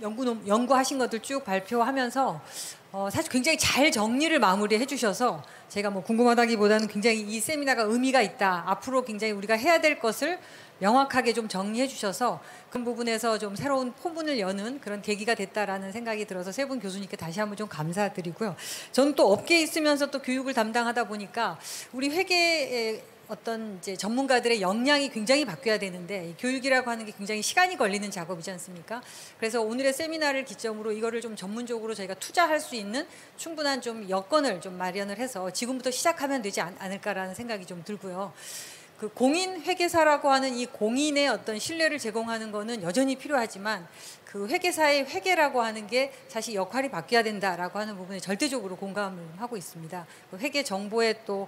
연구하신 것들 쭉 발표하면서 사실 굉장히 잘 정리를 마무리해 주셔서 제가 뭐 궁금하다기보다는 굉장히 이 세미나가 의미가 있다. 앞으로 굉장히 우리가 해야 될 것을 명확하게 좀 정리해 주셔서 그 부분에서 좀 새로운 포문을 여는 그런 계기가 됐다라는 생각이 들어서 세 분 교수님께 다시 한번 좀 감사드리고요. 저는 또 업계에 있으면서 또 교육을 담당하다 보니까 우리 회계의 어떤 이제 전문가들의 역량이 굉장히 바뀌어야 되는데 교육이라고 하는 게 굉장히 시간이 걸리는 작업이지 않습니까? 그래서 오늘의 세미나를 기점으로 이거를 좀 전문적으로 저희가 투자할 수 있는 충분한 좀 여건을 좀 마련을 해서 지금부터 시작하면 되지 않을까라는 생각이 좀 들고요. 그 공인 회계사라고 하는 이 공인의 어떤 신뢰를 제공하는 거는 여전히 필요하지만 그 회계사의 회계라고 하는 게 사실 역할이 바뀌어야 된다라고 하는 부분에 절대적으로 공감을 하고 있습니다. 그 회계 정보에 또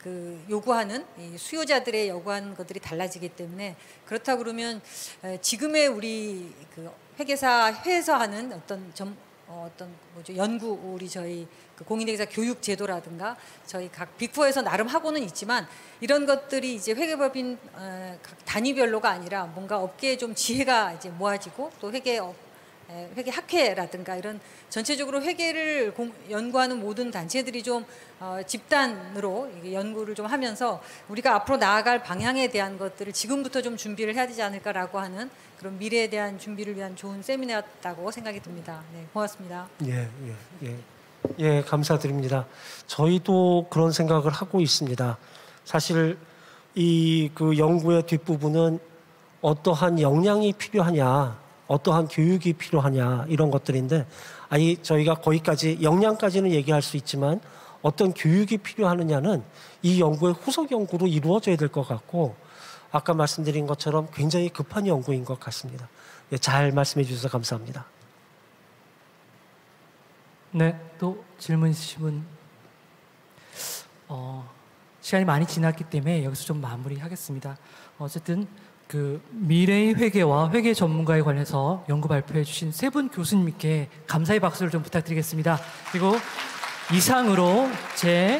그 요구하는 이 수요자들의 요구하는 것들이 달라지기 때문에 그렇다 그러면 지금의 우리 그 회계사회에서 하는 어떤 연구 우리 저희 그 공인회계사 교육 제도라든가 저희 각 빅4에서 나름 하고는 있지만 이런 것들이 이제 회계법인 각 단위별로가 아니라 뭔가 업계에 좀 지혜가 이제 모아지고 또 회계 학회라든가 이런 전체적으로 회계를 연구하는 모든 단체들이 좀 집단으로 연구를 좀 하면서 우리가 앞으로 나아갈 방향에 대한 것들을 지금부터 좀 준비를 해야 되지 않을까라고 하는 그런 미래에 대한 준비를 위한 좋은 세미나였다고 생각이 듭니다. 네, 고맙습니다. 예, 감사드립니다. 저희도 그런 생각을 하고 있습니다. 사실 이 그 연구의 뒷부분은 어떠한 역량이 필요하냐, 어떠한 교육이 필요하냐 이런 것들인데 저희가 거기까지 역량까지는 얘기할 수 있지만 어떤 교육이 필요하느냐는 이 연구의 후속 연구로 이루어져야 될 것 같고 아까 말씀드린 것처럼 굉장히 급한 연구인 것 같습니다. 예, 잘 말씀해 주셔서 감사합니다. 네, 또 질문 있으신 분? 시간이 많이 지났기 때문에 여기서 좀 마무리하겠습니다. 어쨌든 그 미래의 회계와 회계 전문가에 관해서 연구 발표해 주신 세 분 교수님께 감사의 박수를 좀 부탁드리겠습니다. 그리고 이상으로 제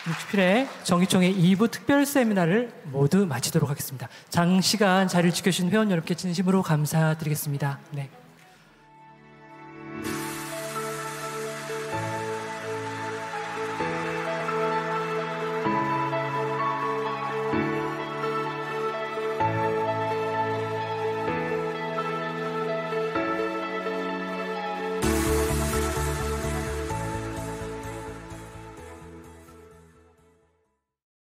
60회 정기총회 2부 특별 세미나를 모두 마치도록 하겠습니다. 장시간 자리를 지켜주신 회원 여러분께 진심으로 감사드리겠습니다. 네.